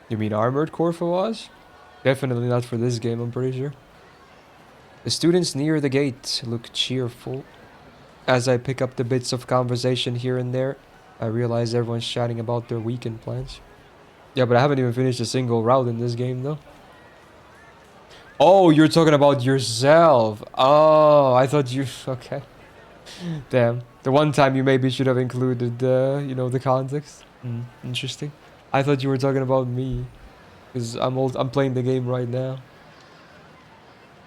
You mean Armored Core for was? Definitely not for this game, I'm pretty sure. The students near the gate look cheerful. As I pick up the bits of conversation here and there, I realize everyone's chatting about their weekend plans. Yeah, but I haven't even finished a single route in this game, though. Oh, you're talking about yourself. Oh, I thought you... Okay. Damn. The one time you maybe should have included, you know, the context. Interesting. I thought you were talking about me. Because I'm playing the game right now.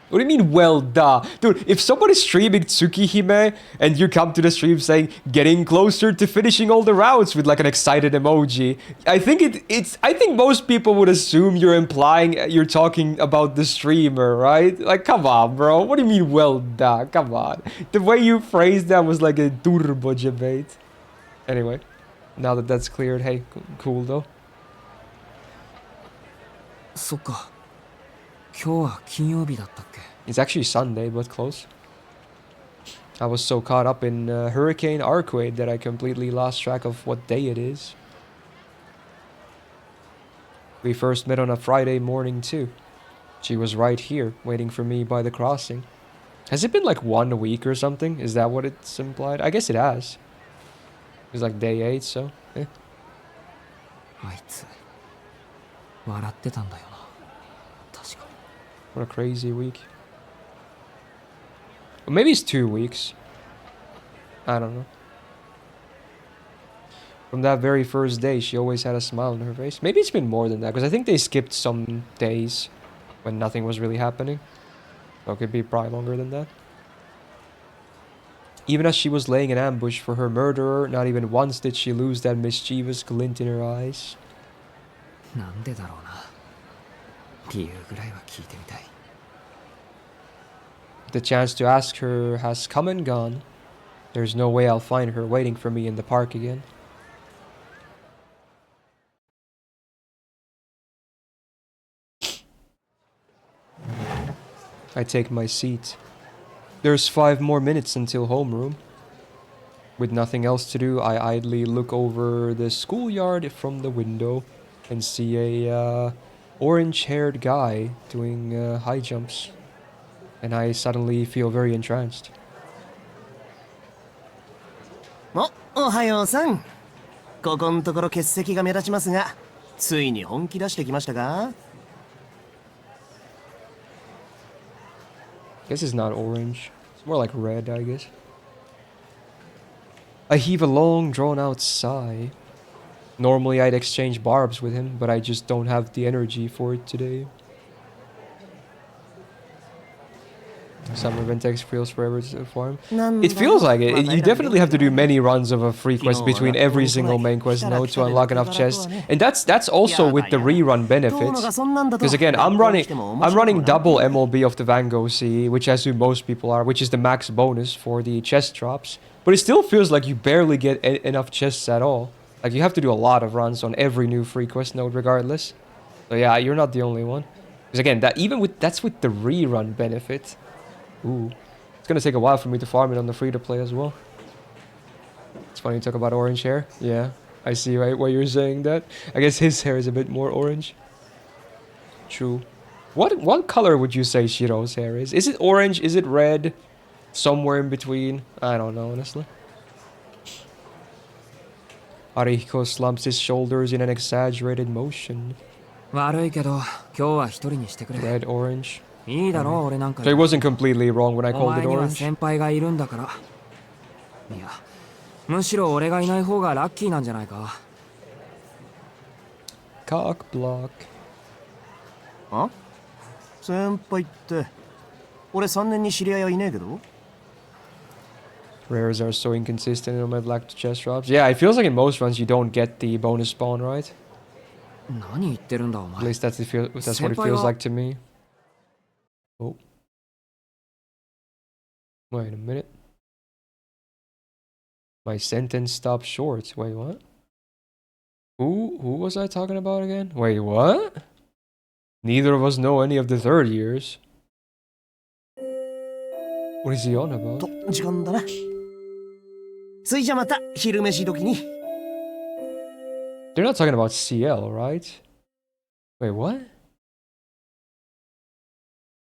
What do you mean, well, duh? Dude, if somebody's streaming Tsukihime and you come to the stream saying, getting closer to finishing all the routes with like an excited emoji, I think I think most people would assume you're implying you're talking about the streamer, right? Like, come on, bro. What do you mean, well, duh? Come on. The way you phrased that was like a turbo debate. Anyway, now that that's cleared, hey, cool though. そっか。今日は金曜日だったっけ? It's actually Sunday, but close. I was so caught up in Hurricane Arcade that I completely lost track of what day it is. We first met on a Friday morning too. She was right here, waiting for me by the crossing. Has it been like 1 week or something? Is that what it's implied? I guess it has. It's like day 8, so... eh. あいつ笑ってたんだよな。確か。 What a crazy week. Or maybe it's 2 weeks. I don't know. From that very first day, she always had a smile on her face. Maybe it's been more than that, because I think they skipped some days when nothing was really happening. So it could be probably longer than that. Even as she was laying an ambush for her murderer, not even once did she lose that mischievous glint in her eyes. なんでだろうな。理由ぐらいは聞いてみたい。 The chance to ask her has come and gone. There's no way I'll find her waiting for me in the park again. I take my seat. There's 5 more minutes until homeroom. With nothing else to do, I idly look over the schoolyard from the window and see a orange-haired guy doing high jumps. And I suddenly feel very entranced. おはようさん。ここんところ欠席が目立ちますが、ついに本気出してきましたか? Guess it's not orange. It's more like red, I guess. I heave a long, drawn-out sigh. Normally I'd exchange barbs with him, but I just don't have the energy for it today. Summer event takes feels forever to farm. It feels like it. You definitely have to do many runs of a free quest between every single main quest node to unlock enough chests. And that's also with the rerun benefits. Because again, I'm running double MLB of the Van Gogh CE, which I assume most people are, which is the max bonus for the chest drops. But it still feels like you barely get enough chests at all. Like you have to do a lot of runs on every new free quest node regardless. So yeah, you're not the only one. Because again, that's with the rerun benefit. Ooh. It's gonna take a while for me to farm it on the free-to-play as well. It's funny you talk about orange hair. Yeah, I see right why you're saying that. I guess his hair is a bit more orange. True. What color would you say Shiro's hair is? Is it orange? Is it red? Somewhere in between? I don't know, honestly. Arihiko slumps his shoulders in an exaggerated motion. 悪いけど、今日は一人にしてくれ。 Red, orange. いいだろう、俺なんか。 So it wasn't completely wrong when I お called 前 it には orange. 先輩がいるんだから。いや、むしろ俺がいない方がラッキーなんじゃないか。Cock block. あ？先輩って、俺3年に知り合いはいねえけど。 Rares are so inconsistent no matter like the chest drops. Yeah, it feels like in most runs you don't get the bonus spawn, right? 何言ってるんだお前。 At least that's what it feels like to me. Oh. Wait a minute. My sentence stopped short. Wait, what? Who was I talking about again? Wait, what? Neither of us know any of the third years. What is he on about? と、時間だな。そいじゃまた昼飯時に。 They're not talking about CL, right? Wait, what?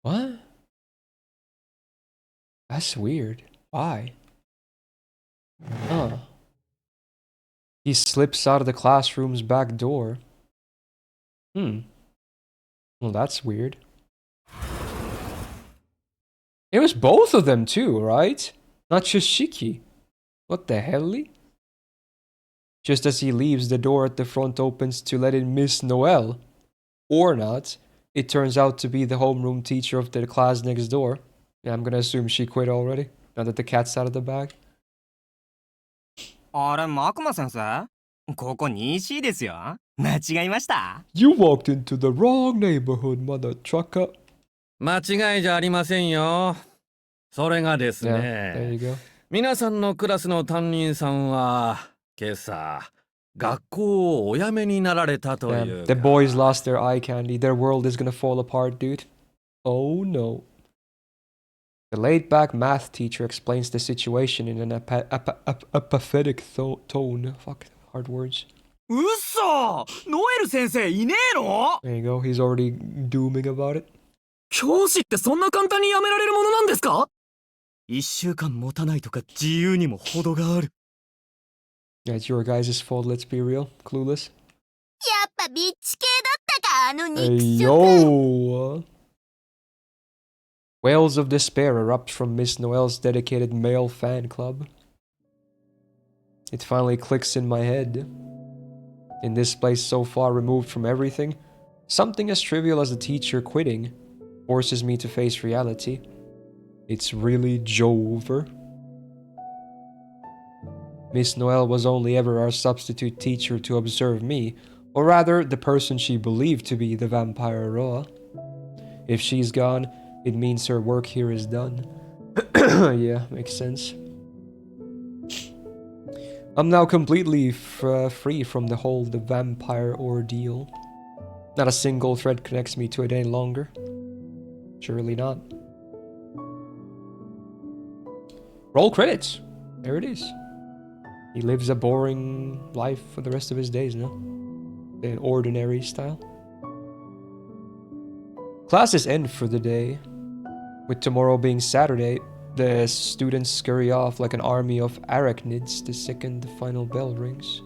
What? That's weird. Why? Huh. He slips out of the classroom's back door. Well, that's weird. It was both of them too, right? Not just Shiki. What the hell? Just as he leaves, the door at the front opens to let in Miss Noelle. Or not. It turns out to be the homeroom teacher of the class next door. Yeah, I'm gonna assume she quit already, now that the cat's out of the bag. あれ、マクマ先生？ここ 2C ですよ。間違いました？ You walked into the wrong neighborhood, mother trucker. 間違いじゃありませんよ。それがですね。Yeah, there you go. 皆さんのクラスの担任さんは今朝学校をお辞めになられたという。Damn, the boys lost their eye candy. Their world is gonna fall apart, dude. Oh no. The laid-back math teacher explains the situation in an apathetic tone. Fuck, hard words. うっそ！ノエル先生いねえの？ There you go. He's already dooming about it. 教師ってそんな簡単にやめられるものなんですか1週間持たないとか自由にも程がある。 Yeah, it's your guys' fault, let's be real. Clueless. やっぱビッチ系だったか、あの Hey, yo! Wails of despair erupt from Miss Noelle's dedicated male fan club. It finally clicks in my head. In this place so far removed from everything, something as trivial as a teacher quitting forces me to face reality. It's really Jover. Miss Noelle was only ever our substitute teacher to observe me, or rather, the person she believed to be the vampire Roa. If she's gone, it means her work here is done. Yeah, makes sense. I'm now completely free from the vampire ordeal. Not a single thread connects me to it any longer. Surely not. Roll credits. There it is. He lives a boring life for the rest of his days now. In ordinary style. Classes end for the day. With tomorrow being Saturday, the students scurry off like an army of arachnids the second the final bell rings.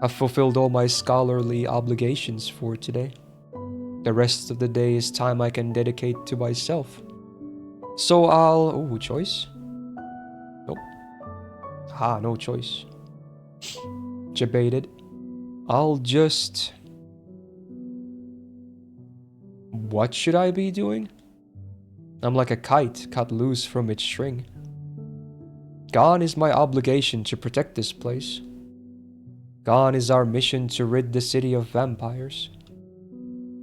I've fulfilled all my scholarly obligations for today. The rest of the day is time I can dedicate to myself. So I'll... Ooh, choice? Nope. Ah, no choice. Debated. I'll just... What should I be doing? I'm like a kite cut loose from its string. Gone is my obligation to protect this place. Gone is our mission to rid the city of vampires.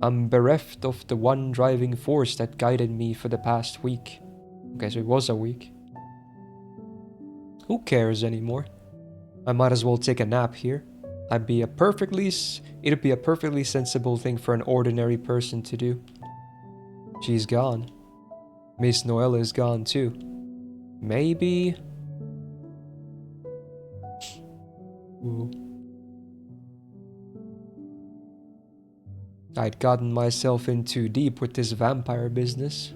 I'm bereft of the one driving force that guided me for the past week. Okay, so it was a week. Who cares anymore? I might as well take a nap here. It'd be a perfectly sensible thing for an ordinary person to do. She's gone. Miss Noelle is gone too. Maybe... Ooh. I'd gotten myself in too deep with this vampire business.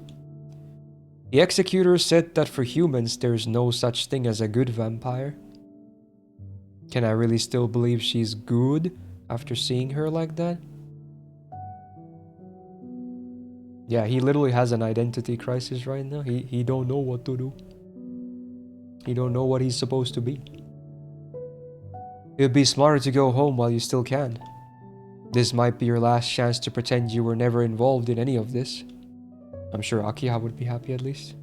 The executor said that for humans there's no such thing as a good vampire. Can I really still believe she's good after seeing her like that? Yeah, he literally has an identity crisis right now. He don't know what to do. He don't know what he's supposed to be. It'd be smarter to go home while you still can. This might be your last chance to pretend you were never involved in any of this. I'm sure Akiha would be happy at least.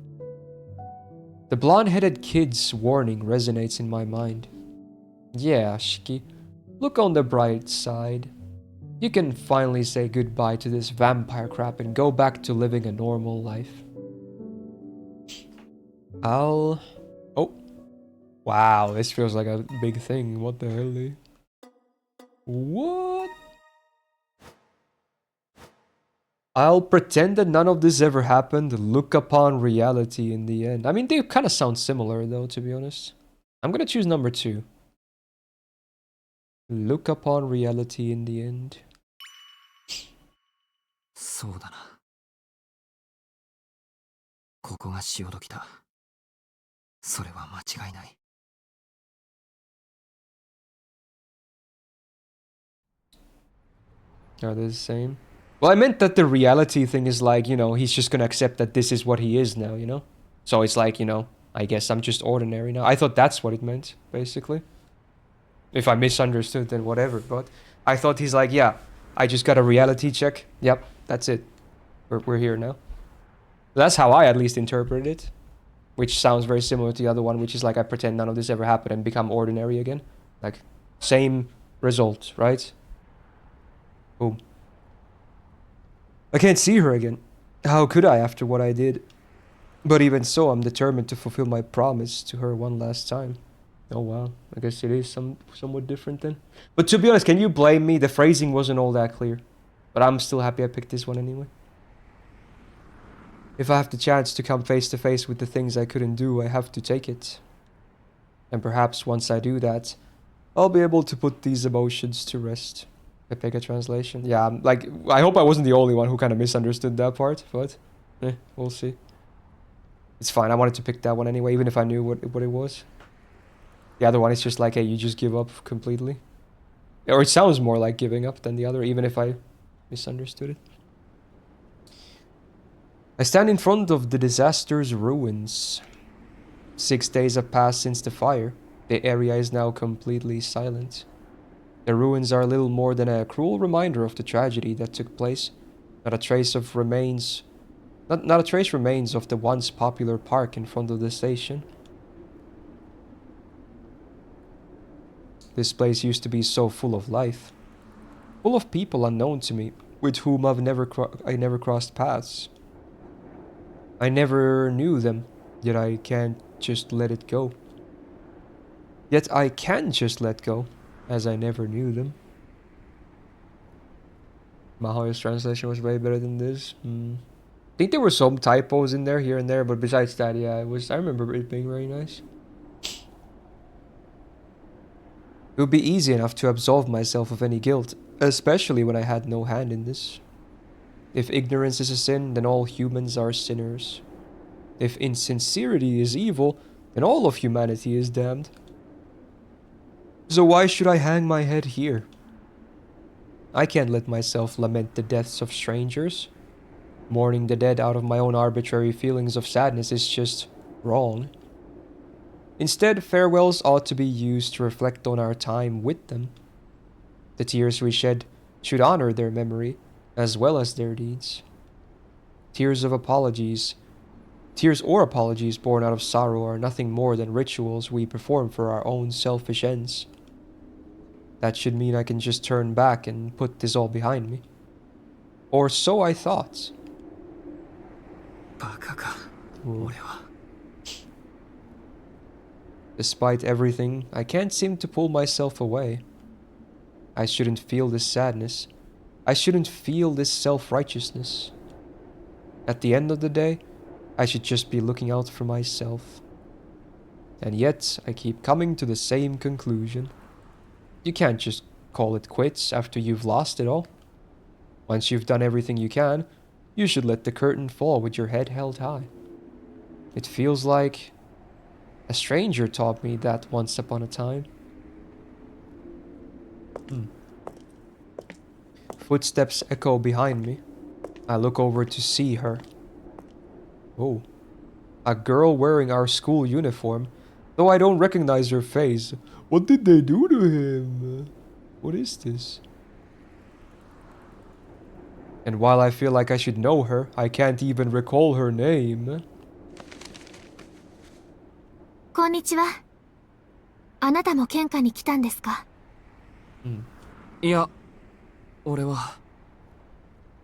The blonde-headed kid's warning resonates in my mind. Yeah, Shiki, look on the bright side. You can finally say goodbye to this vampire crap and go back to living a normal life. Oh. Wow, this feels like a big thing. What the hell, dude? What? I'll pretend that none of this ever happened. Look upon reality in the end. I mean, they kind of sound similar, though, to be honest. I'm gonna choose number 2. Look upon reality in the end. そうだな。ここが潮時だ。それは間違いない。Are they the same? Well, I meant that the reality thing is like, you know, he's just gonna accept that this is what he is now, you know? So it's like, you know, I guess I'm just ordinary now. I thought that's what it meant, basically. If I misunderstood, then whatever, but I thought he's like, yeah, I just got a reality check. Yep, that's it. We're here now. That's how I at least interpreted it. Which sounds very similar to the other one, which is like I pretend none of this ever happened and become ordinary again. Like, same result, right? Boom. I can't see her again. How could I after what I did? But even so, I'm determined to fulfill my promise to her one last time. Oh wow, I guess it is somewhat different then. But to be honest, can you blame me? The phrasing wasn't all that clear. But I'm still happy I picked this one anyway. If I have the chance to come face to face with the things I couldn't do, I have to take it. And perhaps once I do that, I'll be able to put these emotions to rest. Pepega translation. Yeah, like, I hope I wasn't the only one who kind of misunderstood that part, but we'll see. It's fine, I wanted to pick that one anyway, even if I knew what it was. The other one is just like, hey, you just give up completely. Or it sounds more like giving up than the other, even if I misunderstood it. I stand in front of the disaster's ruins. 6 days have passed since the fire. The area is now completely silent. The ruins are little more than a cruel reminder of the tragedy that took place. Not a trace remains of the once popular park in front of the station. This place used to be so full of life. Full of people unknown to me, with whom I never crossed paths. I never knew them, yet I can't just let it go. Yet I can just let go, as I never knew them. Mahoya's translation was way better than this. I think there were some typos in there, here and there, but besides that, yeah, I remember it being very nice. It would be easy enough to absolve myself of any guilt, especially when I had no hand in this. If ignorance is a sin, then all humans are sinners. If insincerity is evil, then all of humanity is damned. So why should I hang my head here? I can't let myself lament the deaths of strangers. Mourning the dead out of my own arbitrary feelings of sadness is just wrong. Instead, farewells ought to be used to reflect on our time with them. The tears we shed should honor their memory, as well as their deeds. Tears of apologies. Tears or apologies born out of sorrow are nothing more than rituals we perform for our own selfish ends. That should mean I can just turn back and put this all behind me. Or so I thought. バカか Ooh. 俺は Despite everything, I can't seem to pull myself away. I shouldn't feel this sadness. I shouldn't feel this self-righteousness. At the end of the day, I should just be looking out for myself. And yet, I keep coming to the same conclusion. You can't just call it quits after you've lost it all. Once you've done everything you can, you should let the curtain fall with your head held high. It feels like a stranger taught me that once upon a time. Footsteps echo behind me. I look over to see her. Oh, a girl wearing our school uniform, though I don't recognize her face. What did they do to him? What is this? And while I feel like I should know her, I can't even recall her name. こんにちは。あなたも献花に来たんですか？いや俺は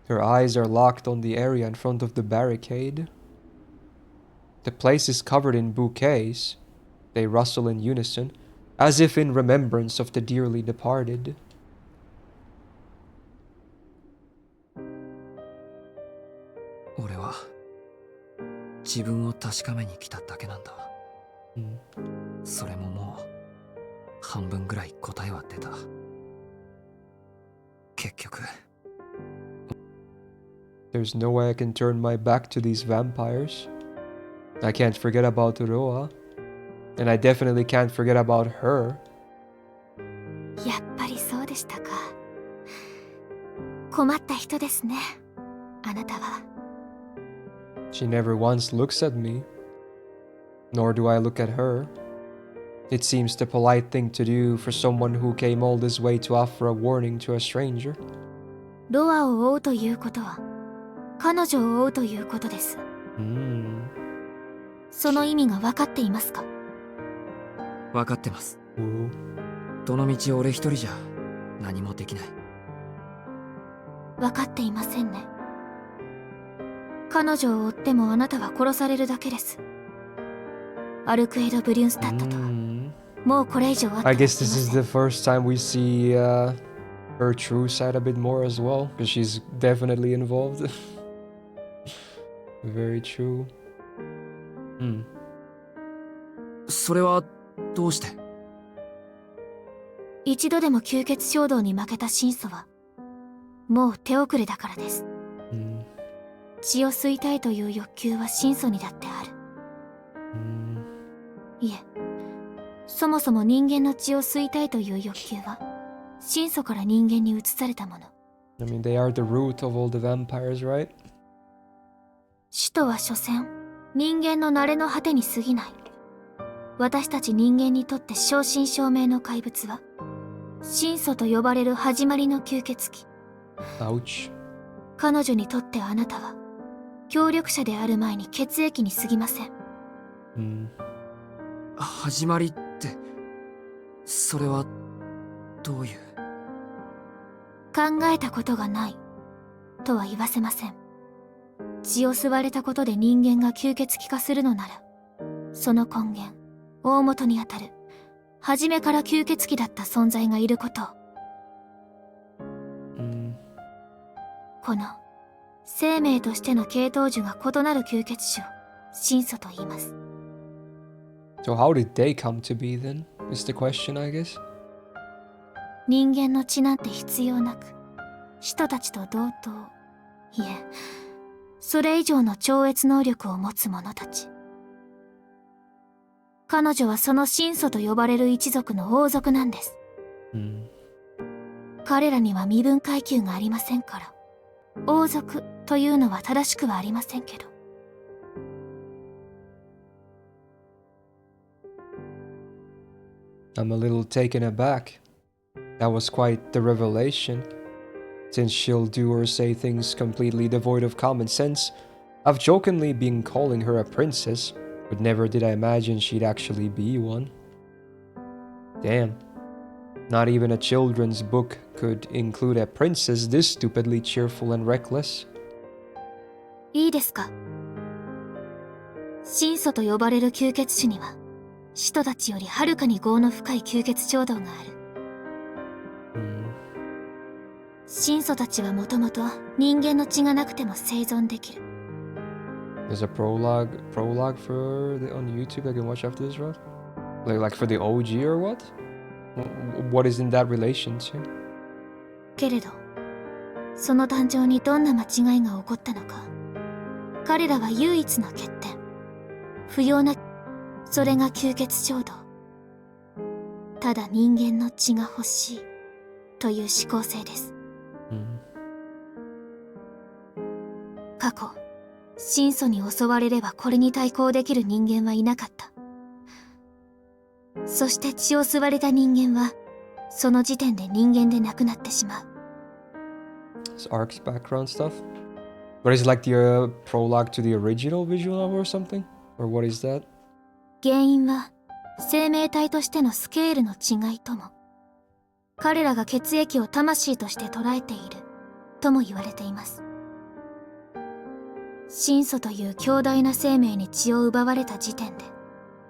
Her eyes are locked on the area in front of the barricade. The place is covered in bouquets. They rustle in unison, as if in remembrance of the dearly departed. 俺は自分を確かめに来ただけなんだ。それももう半分ぐらい答えは出た。結局 There's no way I can turn my back to these vampires. I can't forget about Roa. And I definitely can't forget about her. やっぱりそうでしたか。困った人ですね。あなたは。She never once looks at me. Nor do I look at her. It seems the polite thing to do for someone who came all this way to offer a warning to a stranger. ロアを追うということは、彼女を追うということです。その意味が分かっていますか？分かってます。 Ooh. どの道俺一人じゃ何もできない。分かっていませんね。彼女を追ってもあなたは殺されるだけです。アルクエイド・ブリュンスタットとはもうこれ以上あってはい I けま guess this is せん。 the first time we see her true side a bit more as well, because she's definitely involved. Very true. それはどうして？一度でも吸血衝動に負けた神祖はもう手遅れだからです。血を吸いたいという欲求は神祖にだってある。いえ、そもそも人間の血を吸いたいという欲求は神祖から人間に移されたもの。 I mean, they are the root of all the vampires, right? 使徒は所詮人間の慣れの果てに過ぎない。私たち人間にとって正真正銘の怪物は神祖と呼ばれる始まりの吸血鬼。 Ouch. 彼女にとってあなたは協力者である前に血液に過ぎません。始まりってそれはどういう？考えたことがないとは言わせません。血を吸われたことで人間が吸血鬼化するのなら、その根源、大元にあたる初めから吸血鬼だった存在がいることを、この生命としての系統樹が異なる吸血種を神祖と言います。 So how did they come to be then? Is the question, I guess. 人間の血なんて必要なく、使徒たちと同等、いえ、それ以上の超越能力を持つ者たち。彼女はその神祖と呼ばれる一族の王族なんです。彼らには身分階級がありませんから、王族というのは正しくはありませんけど。I'm a little taken aback. That was quite the revelation. Since she'll do or say things completely devoid of common sense, I've jokingly been calling her a princess, but never did I imagine she'd actually be one. Damn. Not even a children's book could include a princess this stupidly cheerful and reckless. いいですか。神祖と呼ばれる吸血種には、使徒たちよりはるかに業の深い吸血衝動がある。神祖たちはもともと人間の血がなくても生存できる。There's a prologue on YouTube I can watch after this, right? Like for the OG or what? What is in that relation to? けれど、その誕生にどんな間違いが起こったのか、彼らは唯一の欠点、不要な、それが吸血衝動。ただ人間の血が欲しいという思考性です。過去、神祖に襲われればこれに対抗できる人間はいなかった。そして血を吸われた人間は、その時点で人間でなくなってしまう。It's Ark's background stuff? But is it like the prologue to the original visual novel or something? Or what is that? 原因は、生命体としてのスケールの違いとも、彼らが血液を魂として捉えている、とも言われています。神祖という強大な生命に血を奪われた時点で、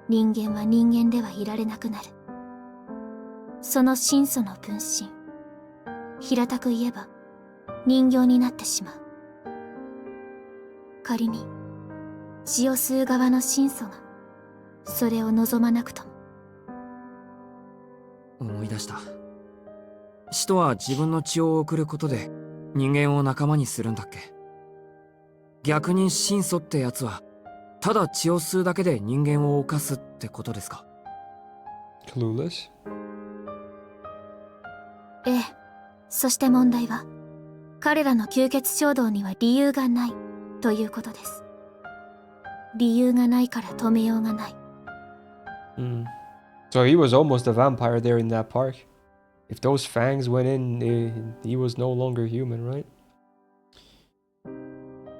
人間は人間ではいられなくなる。その神祖の分身、平たく言えば人形になってしまう。仮に血を吸う側の神祖がそれを望まなくとも。思い出した。使徒は自分の血を送ることで人間を仲間にするんだっけ。逆に神祖ってやつはただ血を吸うだけで人間を犯すってことですか。 Clueless? ええ。そして問題は、彼らの吸血衝動には理由がないということです。理由がないから止めようがない。So he was almost a vampire there in that park. If those fangs went in, he was no longer human, right?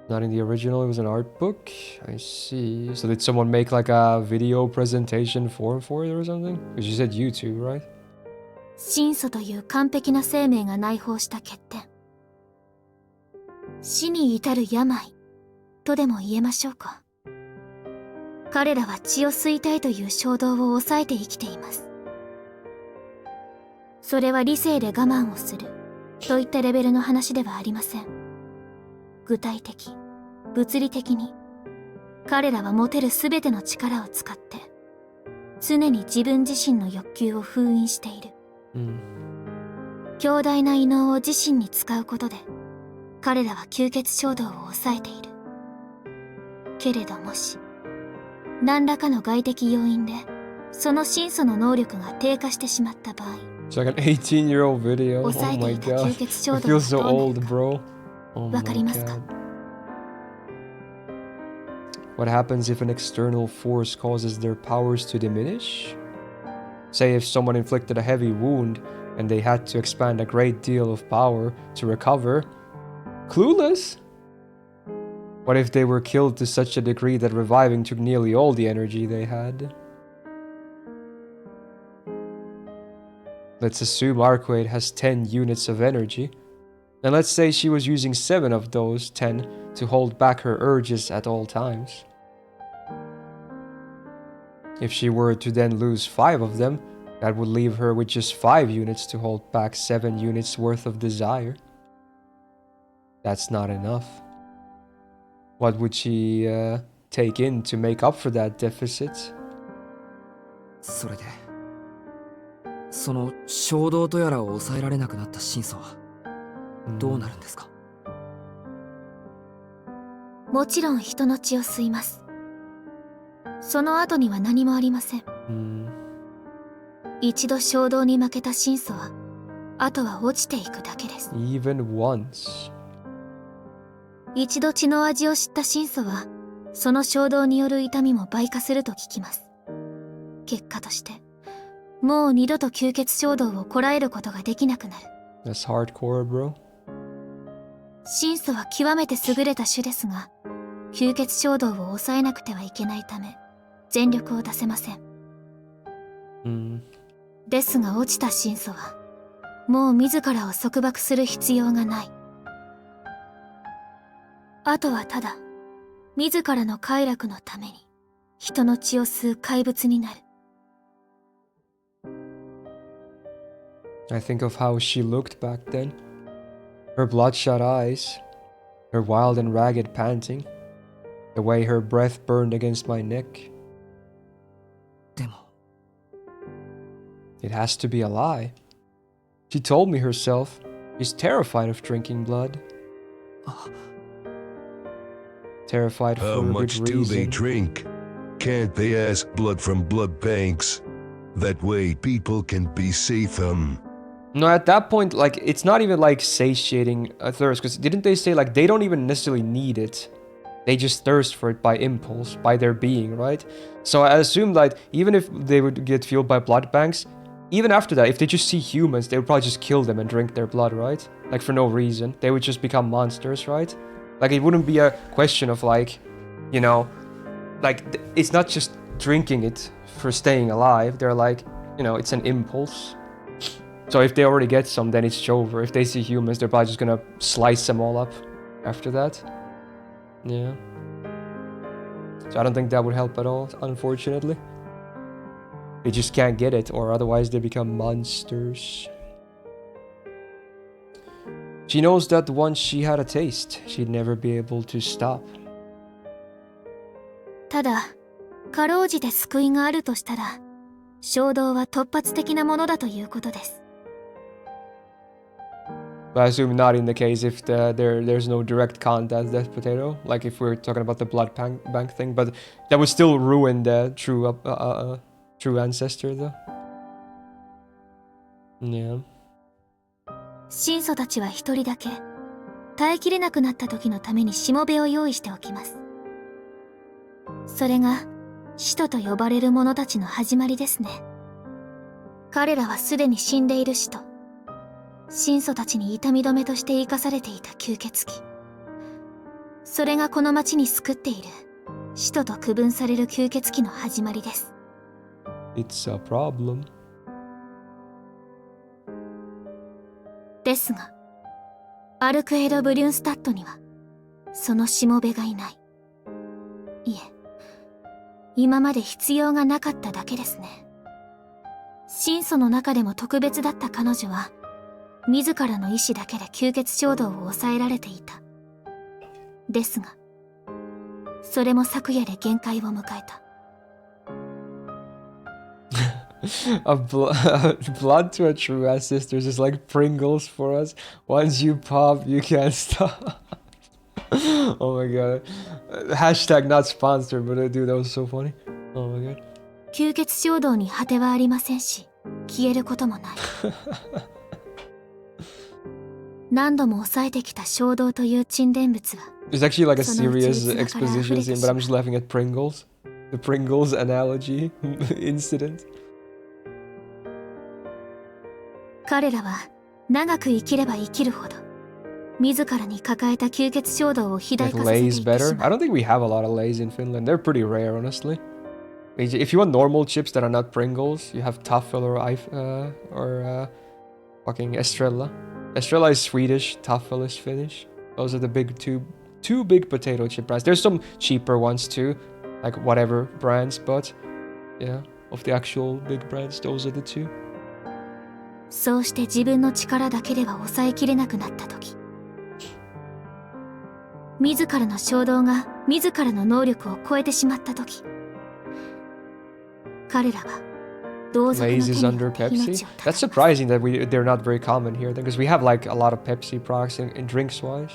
Not in the original, it was an art book. I see. So did someone make like a video presentation for it or something? Because you said YouTube, right? 神祖という完璧な生命が内包した欠点。死に至る病とでも言えましょうか。彼らは血を吸いたいという衝動を抑えて生きています。それは理性で我慢をするといったレベルの話ではありません。具体的、物理的に彼らは持てるすべての力を使って常に自分自身の欲求を封印している。強大な異能を自身に使うことで彼らは吸血衝動を抑えている。けれどもし何らかの外的要因でその神祖の能力が低下してしまった場合、 It's like an 18-year-old video. Oh 抑えて my いた god. 吸血衝 I 動 feel が so どうなる old, か bro. Oh my わかりますか？ god. What happens if an external force causes their powers to diminish? Say if someone inflicted a heavy wound and they had to expand a great deal of power to recover. Clueless? What if they were killed to such a degree that reviving took nearly all the energy they had? Let's assume Arquaid has 10 units of energy, and let's say she was using 7 of those 10 to hold back her urges at all times. If she were to then lose 5 of them, that would leave her with just 5 units to hold back 7 units worth of desire. That's not enough. What would she take in to make up for that deficit? それでその衝動とやらを抑えられなくなった神祖はどうなるんですか？もちろん人の血を吸います。その後には何もありません。一度衝動に負けた神祖はあとは落ちていくだけです。 Even once. 一度血の味を知った神祖はその衝動による痛みも倍化すると聞きます。結果としてもう二度と吸血衝動をこらえることができなくなる。 That's hardcore, bro. 神祖は極めて優れた種ですが、吸血衝動を抑えなくてはいけないため全力を出せません。ですが落ちた神祖はもう自らを束縛する必要がない。あとはただ自らの快楽のために人の血を吸う怪物になる。 I think of how she looked back then. Her bloodshot eyes, her wild and ragged panting, the way her breath burned against my neck. でも It has to be a lie. She told me herself she's terrified of drinking blood. Terrified for How a much good do they reason. drink? Can't they ask blood from blood banks? That way people can be safe. No, at that point, like, it's not even like satiating a thirst, because didn't they say, like, they don't even necessarily need it? They just thirst for it by impulse, by their being, right? So I assume that even if they would get fueled by blood banks, even after that, if they just see humans, they would probably just kill them and drink their blood, right? Like, for no reason. They would just become monsters, right? Like, it wouldn't be a question of, like, you know, like, it's not just drinking it for staying alive. They're like, you know, it's an impulse. So if they already get some, then it's over. If they see humans, they're probably just gonna slice them all up after that. Yeah. So I don't think that would help at all, unfortunately. They just can't get it, or otherwise they become monsters. She knows that once she had a taste, she'd never be able to stop. ただかろうじて救いがあるとしたら衝動は突発的なものだということです。 But I assume not in the case if there's no direct contact with Death Potato, like if we're talking about the blood bank thing, but that would still ruin the true ancestor though. Yeah. 神祖たちは一人だけ耐えきれなくなった時のためにしもべを用意しておきます。それが使徒と呼ばれる者たちの始まりですね。彼らはすでに死んでいる使徒、神祖たちに痛み止めとして生かされていた吸血鬼。それがこの町に救っている使徒と区分される吸血鬼の始まりです。 It's a problem. ですがアルクエド・ブリュンスタットにはそのしもべがいない。いえ、今まで必要がなかっただけですね。神祖の中でも特別だった彼女は自らの意志だけで吸血衝動を抑えられていた。ですがそれも昨夜で限界を迎えた。Blood to a true ancestor is just like Pringles for us. Once you pop, you can't stop. Oh my god. Hashtag not sponsored, but dude, that was so funny. Oh my god. 吸血衝動に果てはありませんし、消えることもない。何度も抑えてきた衝動という沈殿物は It's actually like a そのうち serious 器から溢れ exposition て scene, し but ま I'm う。 just laughing at Pringles. The Pringles analogy incident. 彼らは長く生きれば生きるほど自らに抱えた吸血衝動を肥大 Like 化させてい Lay's って better? しま I う。 don't think we have a lot of Lay's in Finland. They're pretty rare, honestly. If you want normal chips that are not Pringles, you have Taffel or fucking Estrella. Estrella is Swedish, Taffel is Finnish. Those are the big two big potato chip brands. There's some cheaper ones too, like whatever brands, but yeah, of the actual big brands, those are the two. そうして自分の力だけでは抑えきれなくなった時、自らの衝動が自らの能力を超えてしまった時、彼らは同族の手 Lay's に is よ under って Pepsi. 命を That's 絶ためます。 surprising that they're not very common here, because we have like a lot of Pepsi products in drinks wise.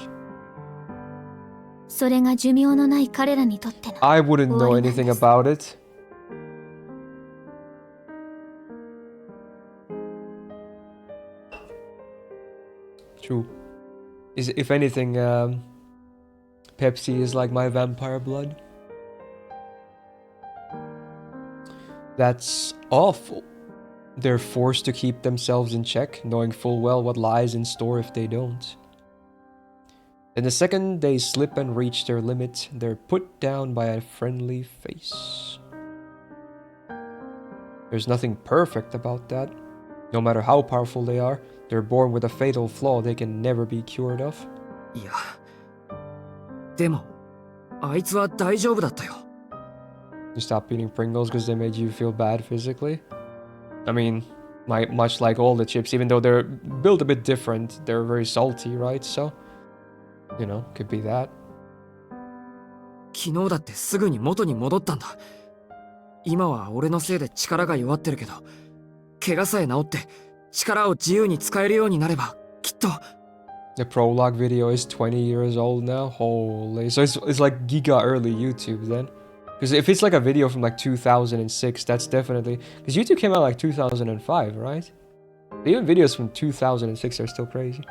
それが寿命のない彼らにとっての I wouldn't know 終わりなん anything です。 about it. True. If anything, Pepsi is like my vampire blood. That's awful. They're forced to keep themselves in check, knowing full well what lies in store if they don't. And the second they slip and reach their limit, they're put down by a friendly face. There's nothing perfect about that. No matter how powerful they are, they're born with a fatal flaw they can never be cured of. いやでもあいつは大丈夫だったよ。 You stop eating Pringles because they made you feel bad physically? I mean, much like all the chips, even though they're built a bit different, they're very salty, right? So, you know, could be that. 昨日だってすぐに元に戻ったんだ。今は俺のせいで力が弱ってるけど、怪我さえ治って力を自由に使えるようになればきっと。 The prologue video is 20 years old now. Holy, so it's like giga early YouTube then. Because if it's like a video from like 2006, that's definitely... Because YouTube came out like 2005, right? Even videos from 2006 are still crazy.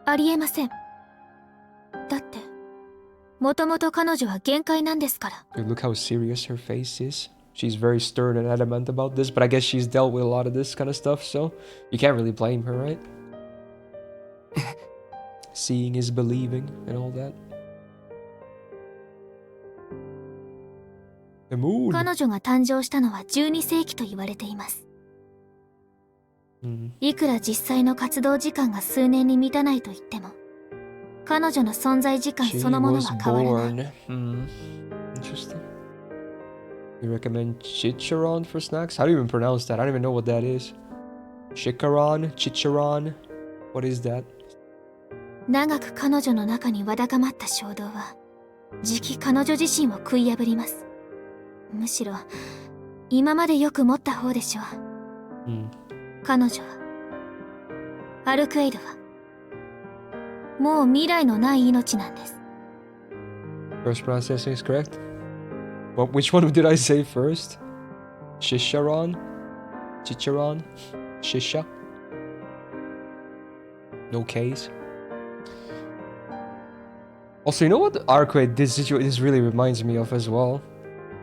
ありえません。だって、もともと彼女は限界なんですから。 Dude, look how serious her face is. She's very stern and adamant about this, but I guess she's dealt with a lot of this kind of stuff, so you can't really blame her, right? Seeing is believing and all that. The moon. 彼女が誕生したのは12世紀と言われています。いくら実際の活動時間が数年に満たないと言っても、彼女の存在時間そのものは変わらない。Interesting. You recommend chicharon for snacks? How do you even pronounce that? I don't even know what that is. Chicharon? What is that? 長く彼女の中にわだかまった衝動は、じき彼女自身を食い破ります。むしろ、今までよく持った方でしょう。彼女は、アルクエイドは、もう未来のない命なんです。First pronunciation is correct. What? Which one did I say first? Chicharon? Chicharon? Shisha? No case. Also, you know what Arcade this really reminds me of as well?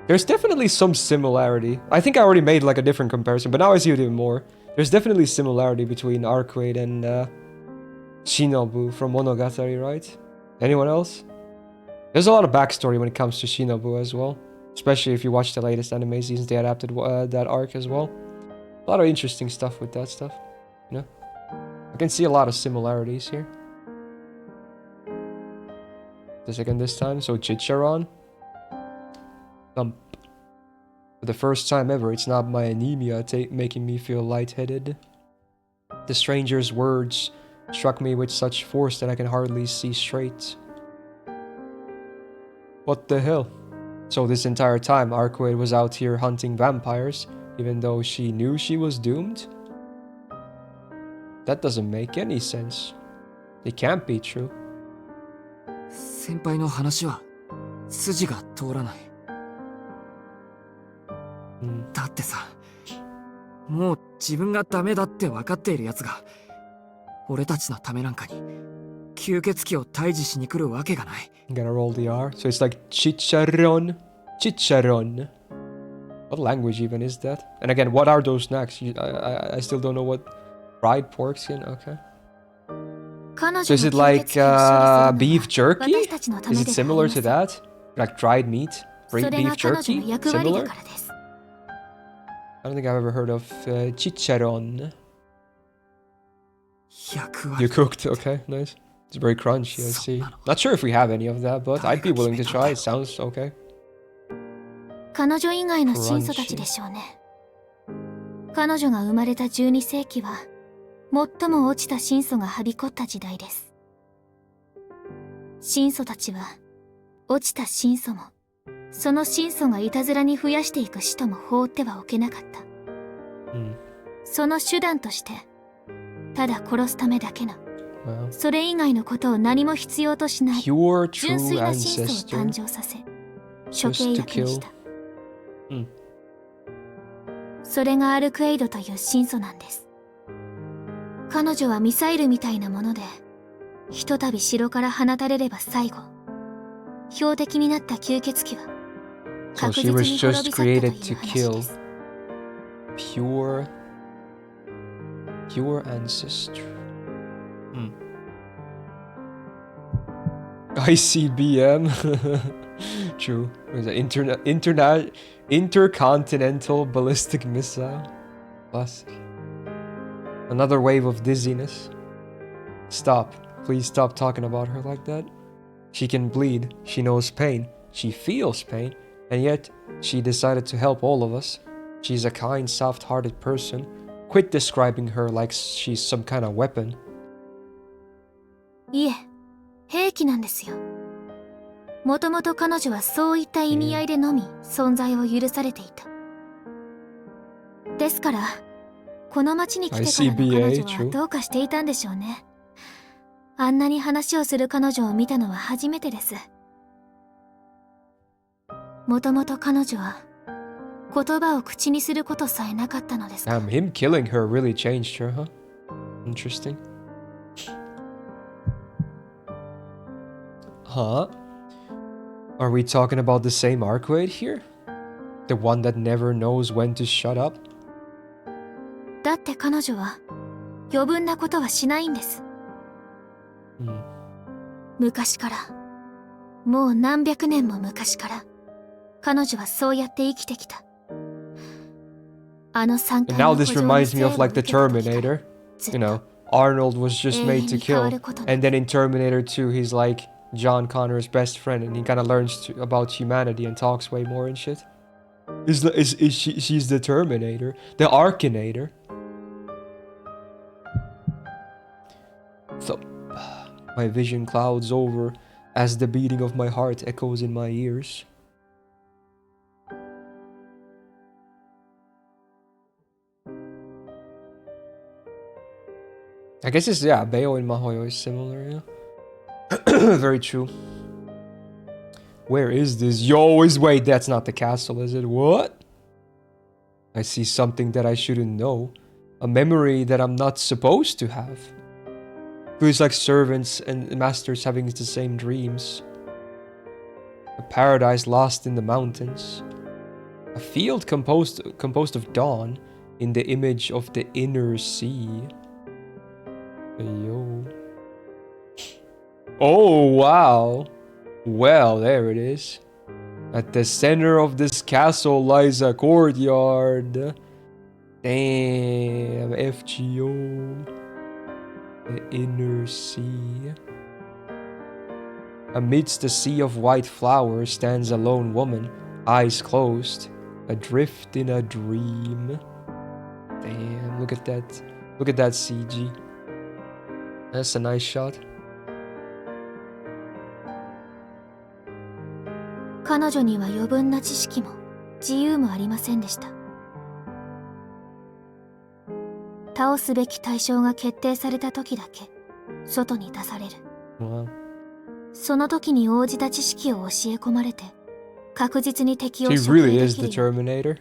There's definitely some similarity. I think I already made like a different comparison, but now I see it even more. There's definitely similarity between Arcade and Shinobu from Monogatari, right? Anyone else? There's a lot of backstory when it comes to Shinobu as well. Especially if you watch the latest anime seasons, they adapted that arc as well. A lot of interesting stuff with that stuff, you know? I can see a lot of similarities here. The second this time, so Chicharon. Thump. For the first time ever, it's not my anemia making me feel lightheaded. The stranger's words struck me with such force that I can hardly see straight. What the hell? So this entire time, Arcade was out here hunting vampires, even though she knew she was doomed? That doesn't make any sense. It can't be true. 先輩の話は筋が通らない。だってさ、もう自分がダメだって分かっているやつが、俺たちのためなんかに吸血鬼を退治しに来るわけがない。Gotta roll the R. So it's like Chicharon. Chicharon. What language even is that? And again, what are those snacks? I still don't know what fried pork skin. Okay. So is it like beef jerky? Is it similar to that? Like dried meat? Beef jerky? Similar? I don't think I've ever heard of chicharon. You cooked, okay, nice. It's very crunchy, I see. Not sure if we have any of that, but I'd be willing to try. It sounds okay. 彼女以外の神祖たちでしょうね。彼女が生まれた12世紀は、最も落ちた神祖がはびこった時代です。神祖たちは、落ちた神祖も、その神祖がいたずらに増やしていく使徒も放ってはおけなかった。その手段として、ただ殺すためだけの、それ以外のことを何も必要としない純粋な神祖を誕生させ、処刑役にした。それがアルクエイドという神祖なんです。彼女はミサイルみたいなもので、ひとたび城から放たれれば最後、標的になった吸血鬼は、So she was just created to kill. Pure ancestor. ICBM. True. It was an intercontinental ballistic missile. Classic. Another wave of dizziness. Stop. Please stop talking about her like that. She can bleed. She knows pain. She feels pain. And yet, she decided to help all of us. She's a kind, soft-hearted person. Quit describing her like she's some kind of weapon. いえ、兵器なんですよ。もともと彼女はそういった意味合いでのみ存在を許されていた。ですから、この町に来てからの彼女はどうかしていたんでしょうね。あんなに話をする彼女を見たのは初めてです。もともと彼女は言葉を口にすることさえなかったのです。Him killing her really changed her, huh? Interesting. Huh? Are we talking about the same Arcuate here? The one that never knows when to shut up? だって彼女は余分なことはしないんです。昔から、もう何百年も昔から、彼女はそうやって生きてきた。あの3回 And now の this 古城 reminds に me of 生を like 受 the けた時から Terminator. ずっ You と know, Arnold was just made to 永遠に変わ kill. ることなく And then in Terminator 2, he's like John Connor's best friend, and he kind of learns about humanity and talks way more and shit. She's the Terminator, the Arkinator. So, my vision clouds over as the beating of my heart echoes in my ears. I guess it's, yeah, Bayo and Mahoyo is similar, yeah. Very true. Where is this? Yo, wait, that's not the castle, is it? What? I see something that I shouldn't know. A memory that I'm not supposed to have. Feels like servants and masters having the same dreams. A paradise lost in the mountains. A field composed of dawn in the image of the inner sea. Yo. Oh, wow. Well, there it is. At the center of this castle lies a courtyard. Damn, FGO. The inner sea. Amidst the sea of white flowers stands a lone woman, eyes closed, adrift in a dream. Damn, look at that. Look at that CG. That's a nice shot. 彼女には余分な知識も自由もありませんでした。倒すべき対象が決定された時だけ外に出される。Wow. その時に応じた知識を教え込まれて確実に敵を She 処刑 really で is き the るよ。 Terminator.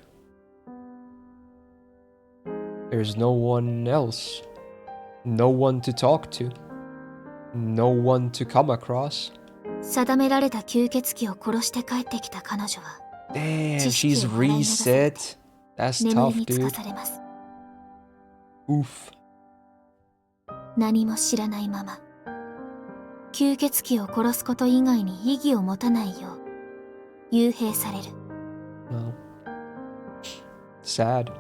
There's no one else. No one to talk to. No one to come across. 定められた吸血鬼を殺して帰ってきた彼女は Damn, 知識 she's を洗い流されて reset. That's 眠 tough, りにつか dude. されます。 Oof. 何も知らないまま吸血鬼を殺すこと以外に意義を持たないよう幽閉される。 No. Sad.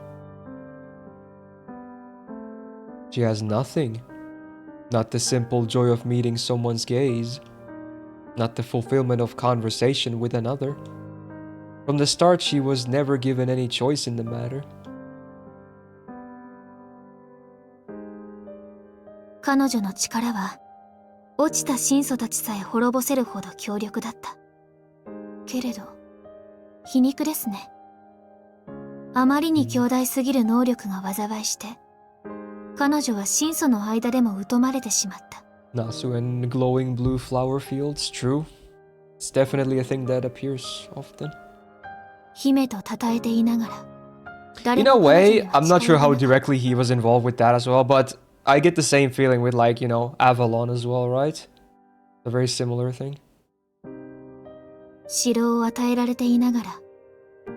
She has nothing. Not the simple joy of meeting someone's gaze. Not the fulfillment of conversation with another. From the start, she was never given any choice in the matter. 彼女の力は落ちた神祖たちさえ滅ぼせるほど強力だった。けれど皮肉ですね。あまりに強大すぎる能力が災いして彼女は神祖の間でも疎まれてしまった。 Nasu and glowing blue flower fields, true. It's definitely a thing that appears often. 姫と称えていながら In a way, I'm not sure how directly he was involved with that as well, but I get the same feeling with, like, you know, Avalon as well, right? A very similar thing. 城を与えられていながら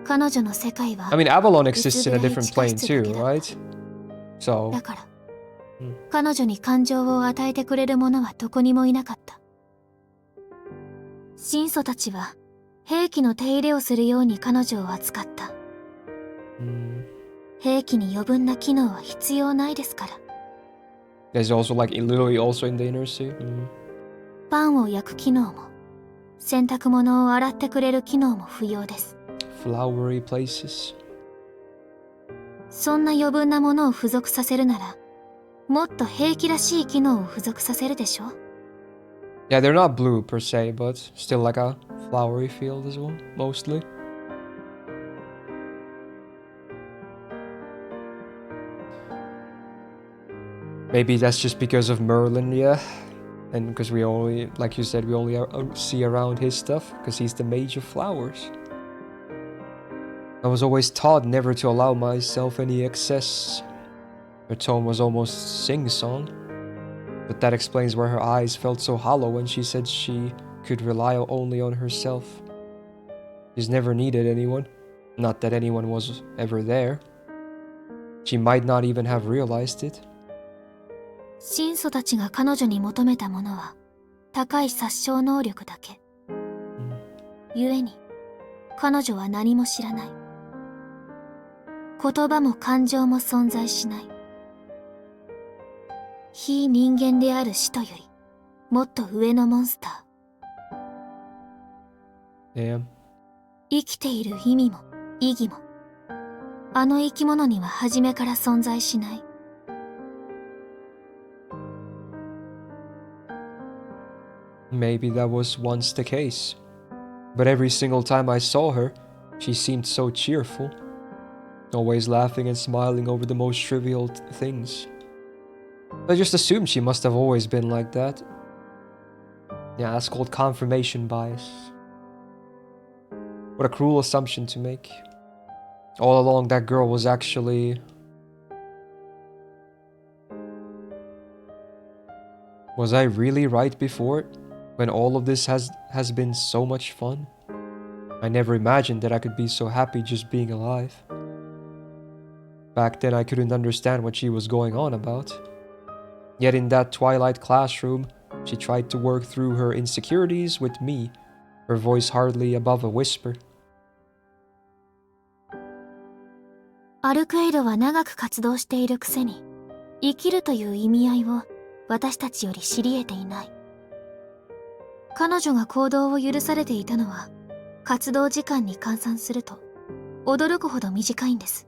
彼女の世界は I mean, Avalon exists in a different plane too, right? So, だから彼女に感情を与えてくれる者はどこにもいなかった。神祖たちは兵器の手入れをするように彼女を扱った。兵器に余分な機能は必要ないですから。There's also like literally also in the inner sea. パンを焼く機能も、洗濯物を洗ってくれる機能も不要です。Flowery places. そんな余分なものを付属させるなら、もっと兵器らしい機能を付属させるでしょ。Yeah, they're not blue per se, but still like a flowery field as well, mostly. Maybe that's just because of Merlin, yeah. And because we only, like you said, we only see around his stuff, because he's the mage of flowers. I was always taught never to allow myself any excess. Her tone was almost sing-song. But that explains why her eyes felt so hollow when she said she could rely only on herself. She's never needed anyone. Not that anyone was ever there. She might not even have realized it. 神祖たちが彼女に求めたものは高い殺傷能力だけ。故に彼女は何も知らない。言葉も感情も存在しない。非人間である使徒よりもっと上のモンスター。Damn. 生きている意味も意義もあの生き物には初めから存在しない。Maybe that was once the case. But every single time I saw her, she seemed so cheerful. Always laughing and smiling over the most trivial things. I just assumed she must have always been like that. Yeah, that's called confirmation bias. What a cruel assumption to make. All along that girl was actually... Was I really right before? When all of this has been so much fun? I never imagined that I could be so happy just being alive. Back then I couldn't understand what she was going on about. Yet in that twilight classroom, she tried to work through her insecurities with me, her voice hardly above a whisper. アルクエイドは長く活動しているくせに、生きるという意味合いを私たちより知り得ていない。彼女が行動を許されていたのは、活動時間に換算すると、驚くほど短いんです。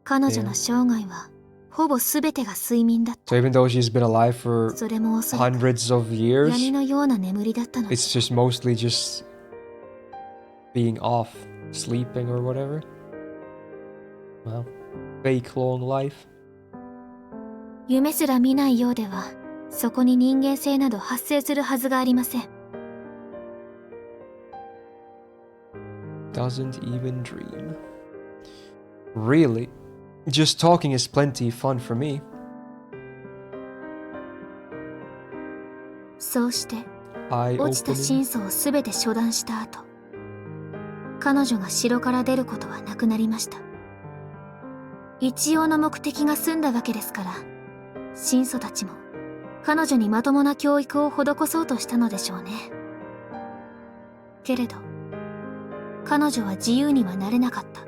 彼女の生涯は、ほぼ全てが睡眠だった。So even though she's been alive for それもおそらく hundreds of years, 闇のような眠りだったので it's just mostly just being off, sleeping or whatever. Wow. Fake long life. 夢すら見ないようでは、そこに人間性など発生するはずがありません。Doesn't even dream. Really? Just talking is plenty fun for me. そうして、 Eye 落ちた opening. 真相をすべて処断した後、彼女が城から出ることはなくなりました。一応の目的が済んだわけですから、神祖たちも彼女にまともな教育を施そうとしたのでしょうね。けれど、彼女は自由にはなれなかった。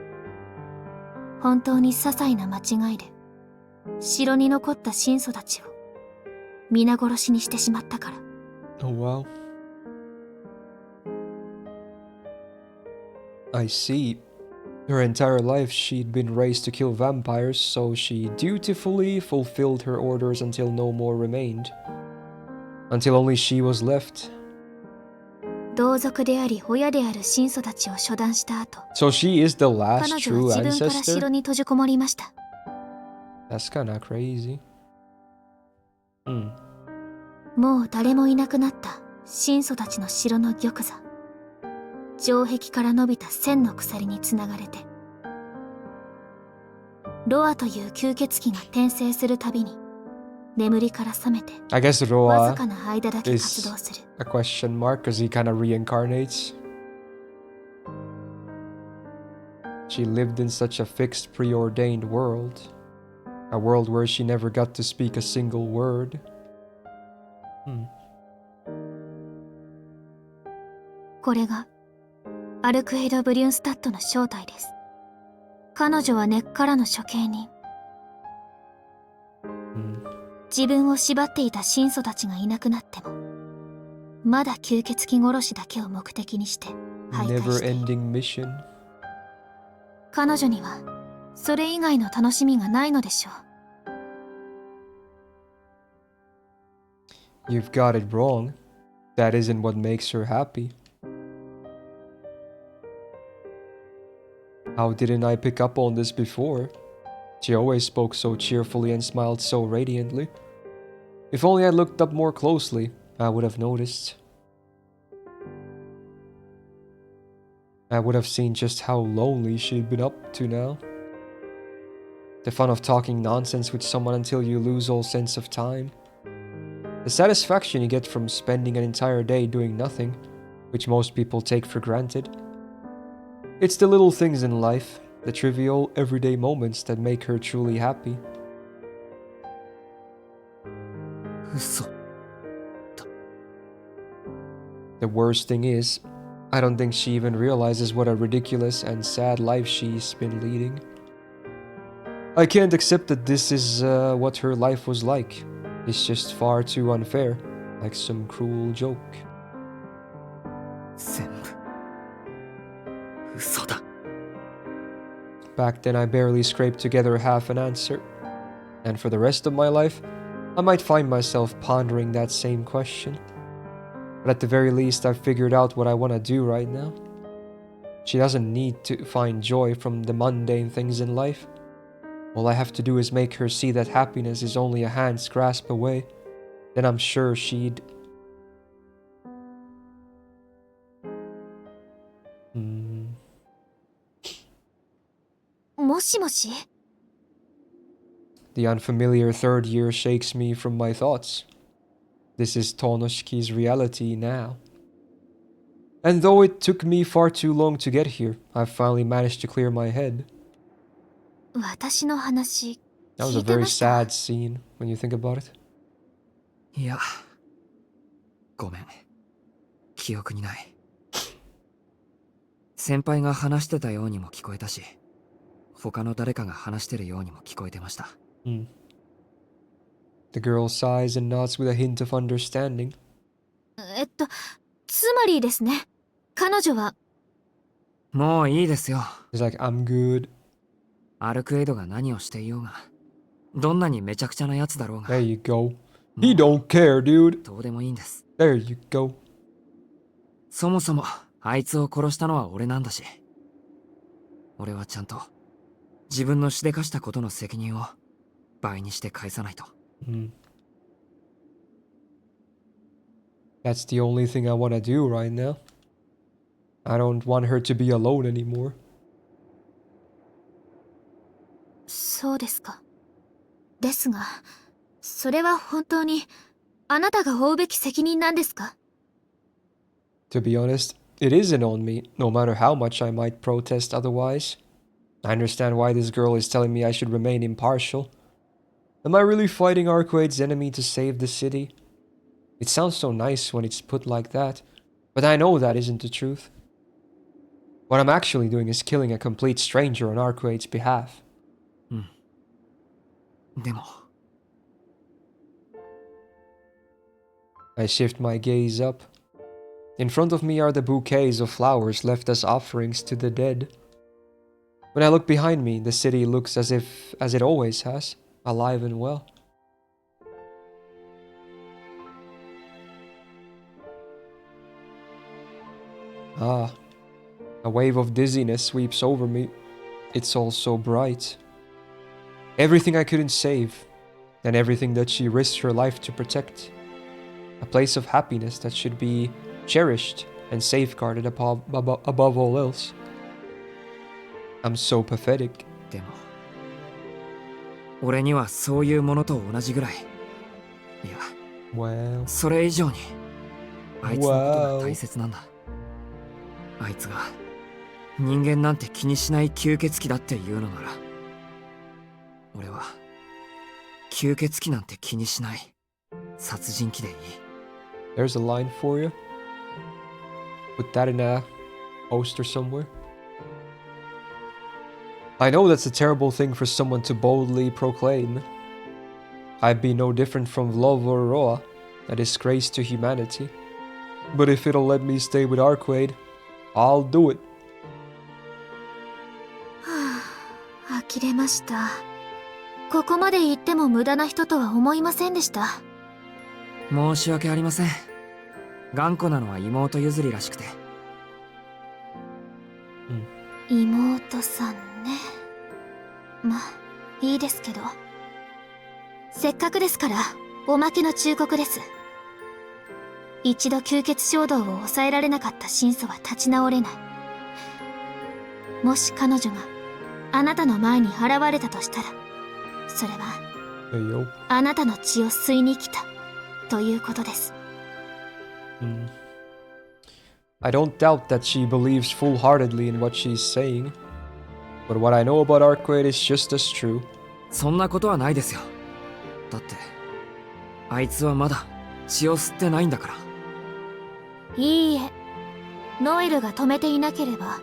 本当に些細な間違いで、城に残った神祖たちを皆殺しにしてしまったから。Oh wow. I see. Her entire life she'd been raised to kill vampires, so she dutifully fulfilled her orders until no more remained. Until only she was left. 同族であり親である神祖たちを処断した後、 So she is the 彼 last 女は true 自分から城 ancestor? に閉じこもりました。 That's kinda crazy. もう誰もいなくなった神祖たちの城の玉座。城壁から伸びた千の鎖につながれて、ロアという吸血鬼が転生するたびに眠りから覚めて I guess わず Roa かな間だけ活 is 動する。 a question mark because he kinda reincarnates. She lived in such a fixed, preordained world. A world where she never got to speak a single word. これがアルクエイド・ブリュンスタットの正体です。彼女は根っからの処刑人。自分を縛っていた神祖たちがいなくなっても、まだ吸血鬼殺しだけを目的にして徘徊している。 Never-ending mission. 彼女にはそれ以外の楽しみがないのでしょう。 You've got it wrong. That isn't what makes her happy. How didn't I pick up on this before? She always spoke so cheerfully and smiled so radiantly. If only I looked up more closely, I would have noticed. I would have seen just how lonely she'd been up to now. The fun of talking nonsense with someone until you lose all sense of time. The satisfaction you get from spending an entire day doing nothing, which most people take for granted. It's the little things in life, the trivial, everyday moments that make her truly happy. 嘘。 The worst thing is, I don't think she even realizes what a ridiculous and sad life she's been leading. I can't accept that this is what her life was like. It's just far too unfair, like some cruel joke. 全部嘘だ。 Back then I barely scraped together half an answer. And for the rest of my life, I might find myself pondering that same question. But at the very least, I've figured out what I want to do right now. She doesn't need to find joy from the mundane things in life. All I have to do is make her see that happiness is only a hand's grasp away. Then I'm sure she'd... Hmm. もしもし？ The unfamiliar third year shakes me from my thoughts. This is Tonoshiki's reality now. And though it took me far too long to get here, I've finally managed to clear my head. 私の話 That was 聞 a いて very ました？ sad scene when you think about it. いや、ごめん。記憶にない。先輩が話してたようにも聞こえたし、他の誰かが話してるようにも聞こえてました。The girl sighs and nods with a hint of understanding. つまりですね、彼女は。もういいですよ。 He's like, I'm good. アルクエイドが何をしていようが、どんなにめちゃくちゃなやつだろうが。 There you go. He don't care, dude. どうでもいいんです。 There you go. そもそもあいつを殺したのは俺なんだし、俺はちゃんと自分のしでかしたことの責任を倍にして返さないと。That's the only thing I want to do right now. I don't want her to be alone anymore. そうですか。ですが、それは本当にあなたが負うべき責任なんですか？ To be honest, it isn't on me, no matter how much I might protest otherwise. I understand why this girl is telling me I should remain impartial. Am I really fighting Arquade's enemy to save the city? It sounds so nice when it's put like that, but I know that isn't the truth. What I'm actually doing is killing a complete stranger on Arquade's behalf. でも I shift my gaze up. In front of me are the bouquets of flowers left as offerings to the dead. When I look behind me, the city looks as it always has, alive and well. Ah, a wave of dizziness sweeps over me. It's all so bright. Everything I couldn't save, and everything that she risked her life to protect. A place of happiness that should be cherished and safeguarded above all else. I'm so pathetic. でも俺にはそういうものと同じぐらい、いや、Well, それ以上にあいつのことが大切なんだ。あいつが人間なんて気にしない吸血鬼だって言うのなら、俺は吸血鬼なんて気にしない殺人鬼でいい。 there's a line for you. Put that in a poster somewhere. I know that's a terrible thing for someone to boldly proclaim. I'd be no different from Love or Roa, a disgrace to humanity. But if it'll let me stay with Arquaid, I'll do it. 呆れました。ここまで言っても無駄な人とは思いませんでした。申し訳ありません。頑固なのは妹譲りらしくて。妹さんね。まあ、いいですけど。せっかくですから、おまけの忠告です。一度吸血衝動を抑えられなかった真相は立ち直れない。もし彼女があなたの前に現れたとしたら、それはあなたの血を吸いに来たということです。I don't doubt that she believes full-heartedly in what she's saying, but what I know about Arquaid is just as true. そんなことはないですよ。だってあいつはまだ血を吸ってないんだから。いいえ、ノエルが止めていなければ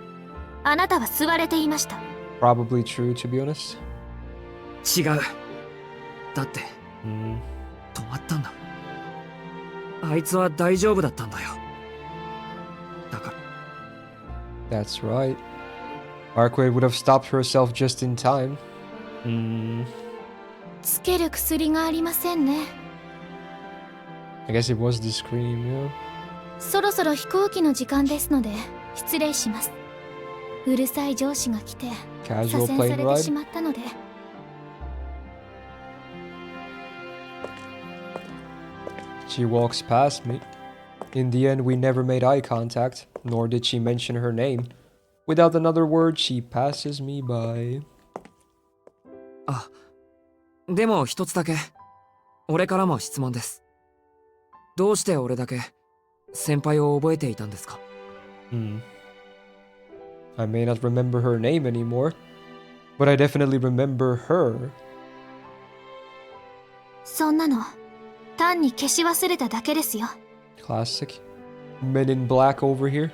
あなたは吸われていました。 Probably true, to be honest. 違う。だって止まったんだ。あいつは大丈夫だったんだよ。だから。 That's right. Arquaid would have stopped herself just in time. つける薬がありませんね。 I guess it was the scream, yeah. そろそろ飛行機の時間ですので失礼します。うるさい上司が来て左遷されてしまったので。She walks past me. In the end, we never made eye contact, nor did she mention her name. Without another word, she passes me by. あ、でも一つだけ俺からも質問です。どうして俺だけ先輩を覚えていたんですか？ I may not remember her name anymore, but I definitely remember her. そんなの単に消し忘れただけですよ。 Classic. Men in black over here.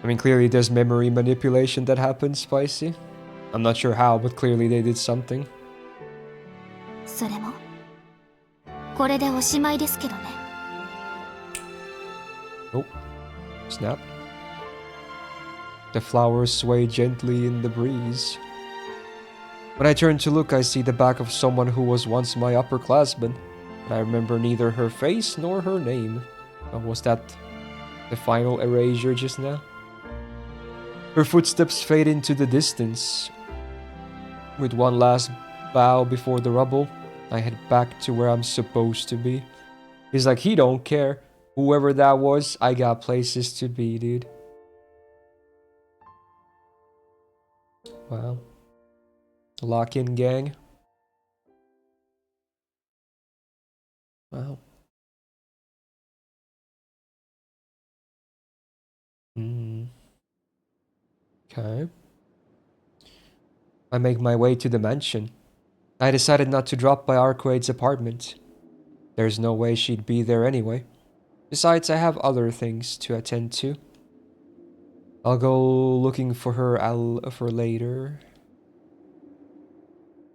I mean, clearly there's memory manipulation that happens, Spicy. I'm not sure how, but clearly they did something. それもこれでおしまいですけどね。 Oh, snap. The flowers sway gently in the breeze. When I turn to look, I see the back of someone who was once my upperclassman, but I remember neither her face nor her name. Was that the final erasure just now? Her footsteps fade into the distance. With one last bow before the rubble, I head back to where I'm supposed to be. He's like, he don't care. Whoever that was, I got places to be, dude. Wow. Lock in, gang. Wow. Okay. I make my way to the mansion. I decided not to drop by Arquaid's apartment. There's no way she'd be there anyway. Besides, I have other things to attend to. I'll go looking for her for later.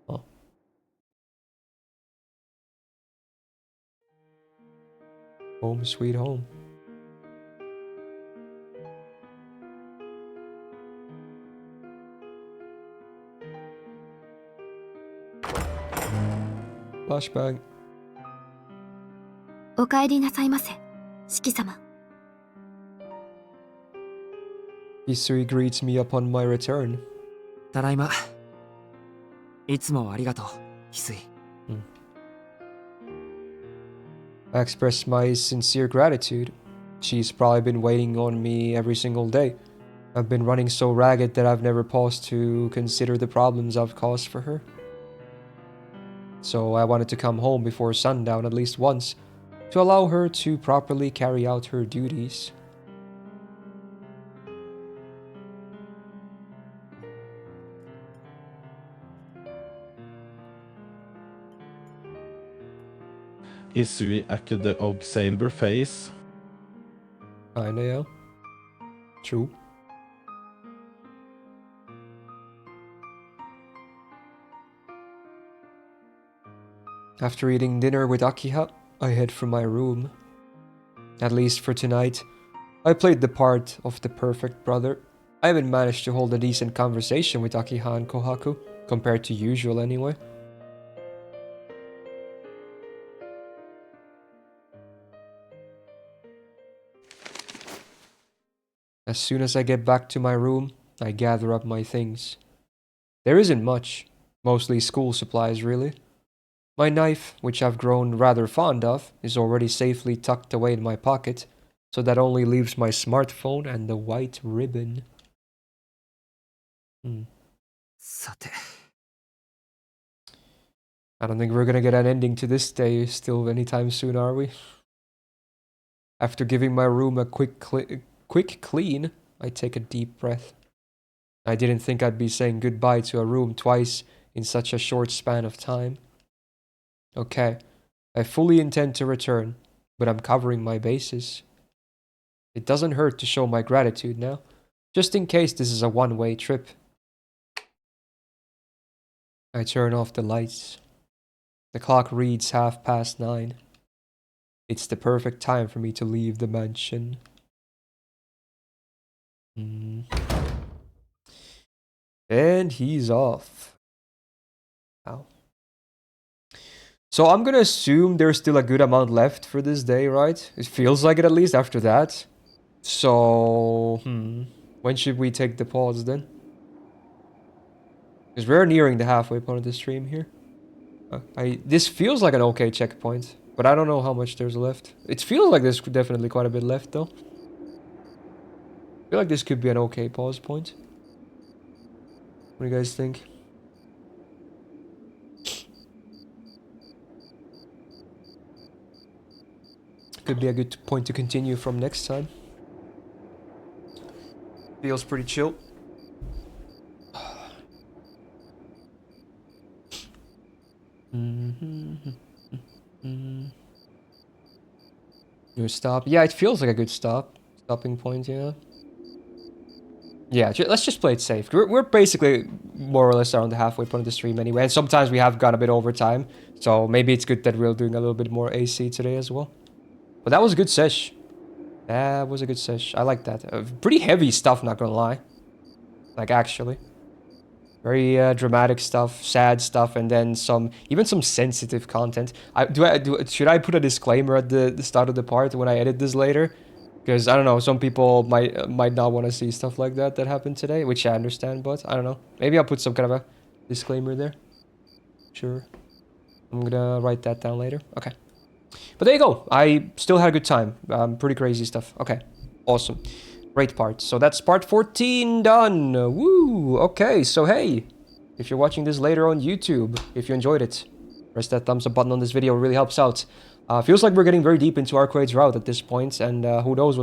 Oh. Home sweet home. Flashbang. お帰りなさいませ、四季様。Hisui greets me upon my return. ただいま。いつもありがとう、翡翠。I express my sincere gratitude. She's probably been waiting on me every single day. I've been running so ragged that I've never paused to consider the problems I've caused for her. So I wanted to come home before sundown at least once, to allow her to properly carry out her duties. Isui echoed the Og Saber face. Kinda, yeah. True. After eating dinner with Akiha, I head for my room. At least for tonight. I played the part of the perfect brother. I haven't managed to hold a decent conversation with Akiha and Kohaku, compared to usual anyway. As soon as I get back to my room, I gather up my things. There isn't much, mostly school supplies really. My knife, which I've grown rather fond of, is already safely tucked away in my pocket, so that only leaves my smartphone and the white ribbon. さて I don't think we're gonna get an ending to this day still anytime soon, are we? After giving my room a quick clean, I take a deep breath. I didn't think I'd be saying goodbye to a room twice in such a short span of time. Okay, I fully intend to return, but I'm covering my bases. It doesn't hurt to show my gratitude now, just in case this is a one-way trip. I turn off the lights. The clock reads 9:30. It's the perfect time for me to leave the mansion. And he's off. Wow. So I'm gonna assume there's still a good amount left for this day, right? It feels like it at least after that. So, when should we take the pause then? Because we're nearing the halfway point of the stream here. This feels like an okay checkpoint, but I don't know how much there's left. It feels like there's definitely quite a bit left though. I feel like this could be an okay pause point. What do you guys think? Could be a good point to continue from next time. Feels pretty chill. New stop. Yeah, it feels like a good stopping point, yeah. Yeah, let's just play it safe. We're basically more or less around the halfway point of the stream anyway, and sometimes we have gone a bit over time, so maybe it's good that we're doing a little bit more AC today as well. But that was a good sesh. That was a good sesh. I like that. Pretty heavy stuff, not gonna lie. Like, actually. Very dramatic stuff, sad stuff, and then even some sensitive content. Should I put a disclaimer at the start of the part when I edit this later? Because I don't know, some people might not want to see stuff like that happened today, which I understand, but I don't know. Maybe I'll put some kind of a disclaimer there. Sure. I'm gonna write that down later. Okay. But there you go. I still had a good time. Pretty crazy stuff. Okay. Awesome. Great part. So that's part 14 done. Woo! Okay, so hey, if you're watching this later on YouTube, if you enjoyed it, press that thumbs up button on this video. It really helps out. Feels like we're getting very deep into Arquade's route at this point, and who knows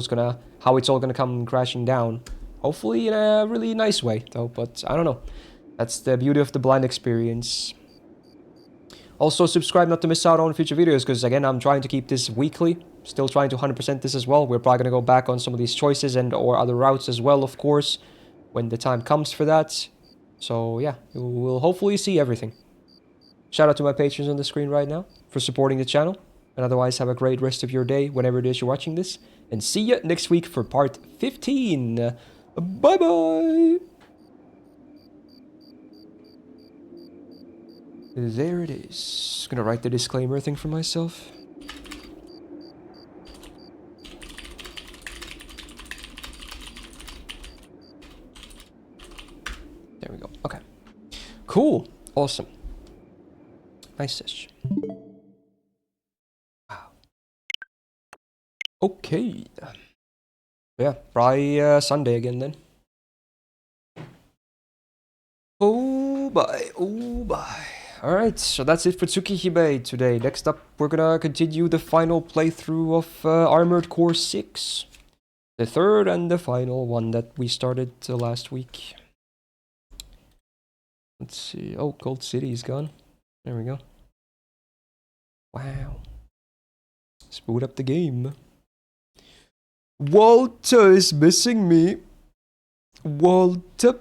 how it's all gonna come crashing down. Hopefully in a really nice way, though, but I don't know. That's the beauty of the blind experience. Also, subscribe not to miss out on future videos, because again, I'm trying to keep this weekly. Still trying to 100% this as well. We're probably going to go back on some of these choices or other routes as well, of course, when the time comes for that. So yeah, we'll hopefully see everything. Shout out to my patrons on the screen right now for supporting the channel. And otherwise, have a great rest of your day whenever it is you're watching this. And see you next week for part 15. Bye-bye! There it is. Gonna write the disclaimer thing for myself. There we go. Okay. Cool. Awesome. Nice-ish. Wow. Okay. Yeah, probably Sunday again then. Oh bye. Oh bye. Alright, so that's it for Tsukihime today. Next up, we're gonna continue the final playthrough of Armored Core 6. The third and the final one that we started last week. Let's see. Oh, Gold City is gone. There we go. Wow. Let's boot up the game. Walter is missing me. Walter.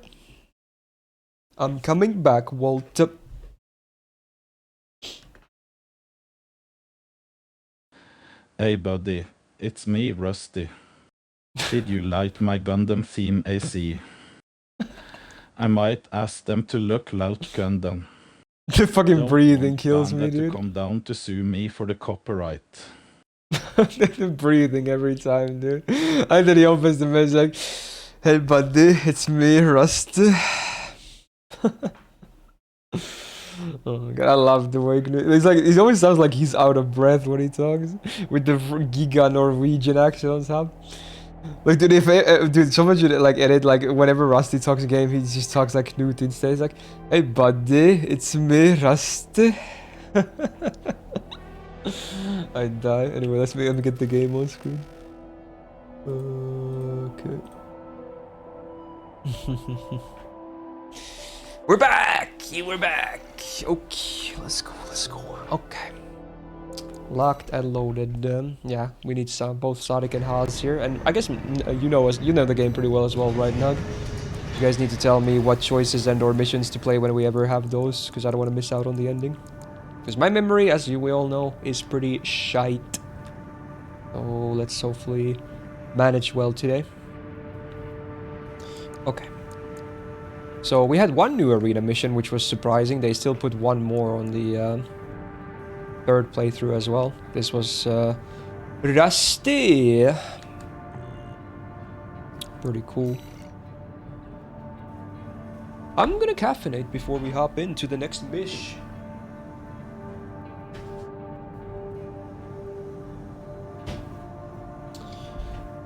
I'm coming back, Walter. Hey buddy, it's me, Rusty. Did you light my Gundam theme AC? I might ask them to look loud Gundam. The fucking Don't breathing want kills me, Bandai to dude. come down to sue me for the copyright. The breathing every time, dude. And then he opens the message like, hey buddy, it's me, Rusty. Oh my god, I love the way it's like it always sounds like he's out of breath when he talks with the Giga Norwegian accent on top. Like, dude, if dude, someone should like edit like whenever Rusty talks a game, he just talks like Knut instead. He's like, "Hey, buddy, it's me, Rusty." I die. Anyway, let me get the game on screen. Okay. We're back. We're back. Okay, let's go. Let's go. Okay. Locked and loaded. Yeah, we need some both Sonic and Haas here, and I guess you know the game pretty well as well, right, Nug? You guys need to tell me what choices and/or missions to play when we ever have those, because I don't want to miss out on the ending. Because my memory, as we all know, is pretty shite. So let's hopefully manage well today. Okay. So we had one new arena mission, which was surprising. They still put one more on the third playthrough as well. This was Rusty. Pretty cool. I'm gonna caffeinate before we hop into the next mish.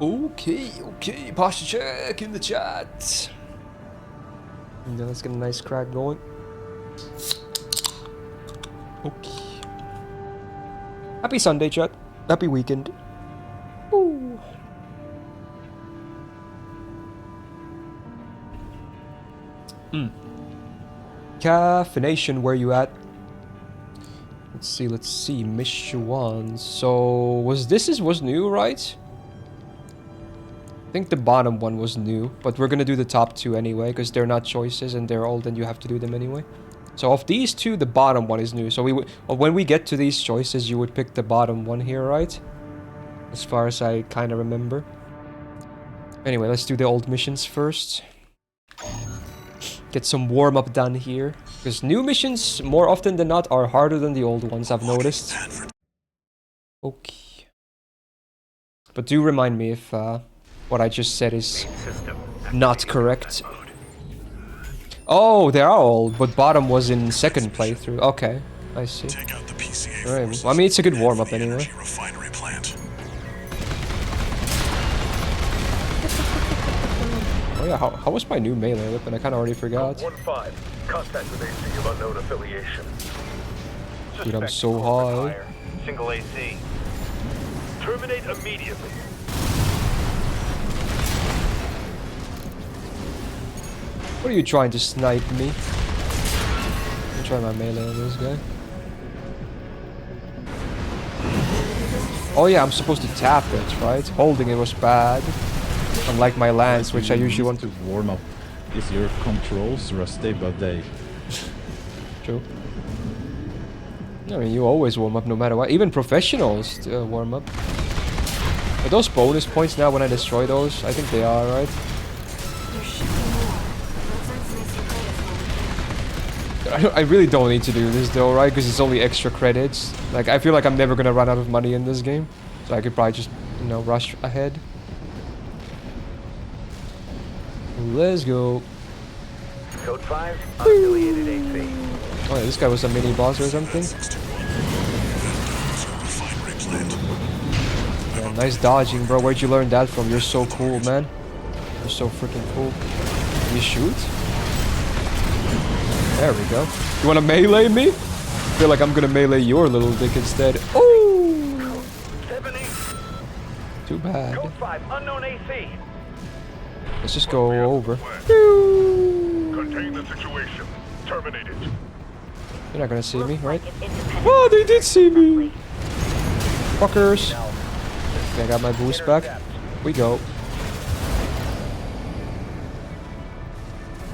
Okay, posture check in the chat. And then let's get a nice crack going. Okay. Happy Sunday, chat. Happy weekend. Ooh. Caffeination, where you at? Let's see. Michuan. So this was new, right? I think the bottom one was new, but we're gonna do the top two anyway, because they're not choices and they're old and you have to do them anyway. So of these two, the bottom one is new. So when we get to these choices, you would pick the bottom one here, right? As far as I kind of remember. Anyway, let's do the old missions first. Get some warm-up done here. Because new missions, more often than not, are harder than the old ones, I've noticed. Okay. But do remind me if what I just said is not correct. Oh, they are old, but bottom was in second playthrough. Okay, I see. Alright, well, I mean, it's a good warm-up anyway. Oh yeah, how was my new melee weapon? I kinda already forgot. 1-5. Contact with AC of unknown affiliation. Dude, I'm so high. Single AC. Terminate immediately. What are you trying to snipe me? I'm trying my melee on this guy. Oh yeah, I'm supposed to tap it, right? Holding it was bad. Unlike my lance, which I usually want to warm up. Is your controls rusty, but they... True. I mean, you always warm up no matter what. Even professionals warm up. Are those bonus points now when I destroy those? I think they are, right? I really don't need to do this though, right? Because it's only extra credits. Like, I feel like I'm never gonna run out of money in this game. So I could probably just, you know, rush ahead. Let's go. Code 5, unaffiliated AC. Oh yeah, this guy was a mini boss or something. Yeah, nice dodging, bro. Where'd you learn that from? You're so cool, man. You're so freaking cool. Can you shoot? There we go. You wanna melee me? I feel like I'm gonna melee your little dick instead. Oh! 7-8. Too bad. Code 5, unknown AC. Let's just go over. Contain the situation. Terminate it. You're not gonna see me, right? Oh, they did see me! Fuckers! Okay, I got my boost back. We go.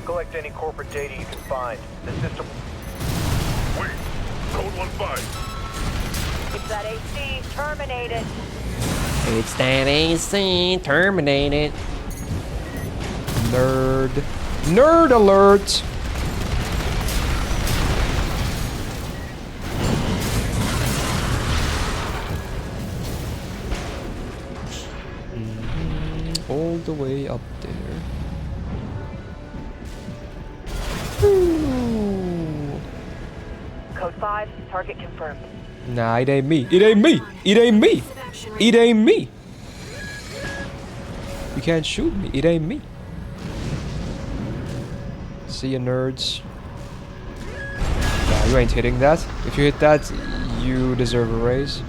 Collect any corporate data you can find. The system... Wait! Code 1-5. It's that AC terminated. It's that AC terminated. Nerd. Nerd alert! All the way up there. Ooh. Code 5, target confirmed. Nah, it ain't me. It ain't me. It ain't me. It ain't me. You can't shoot me. It ain't me. See ya, nerds. Nah, you ain't hitting that. If you hit that, you deserve a raise.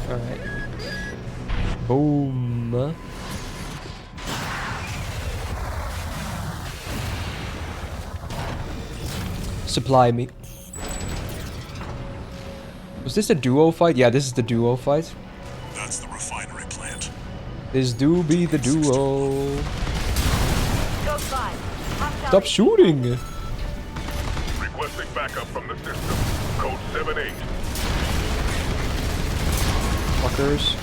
Alright. Boom. Supply me. Was this a duo fight? Yeah, this is the duo fight. That's the refinery plant. This do be the duo. Code 5. Stop shooting! Requesting backup from the system. Code 7-8. Fuckers.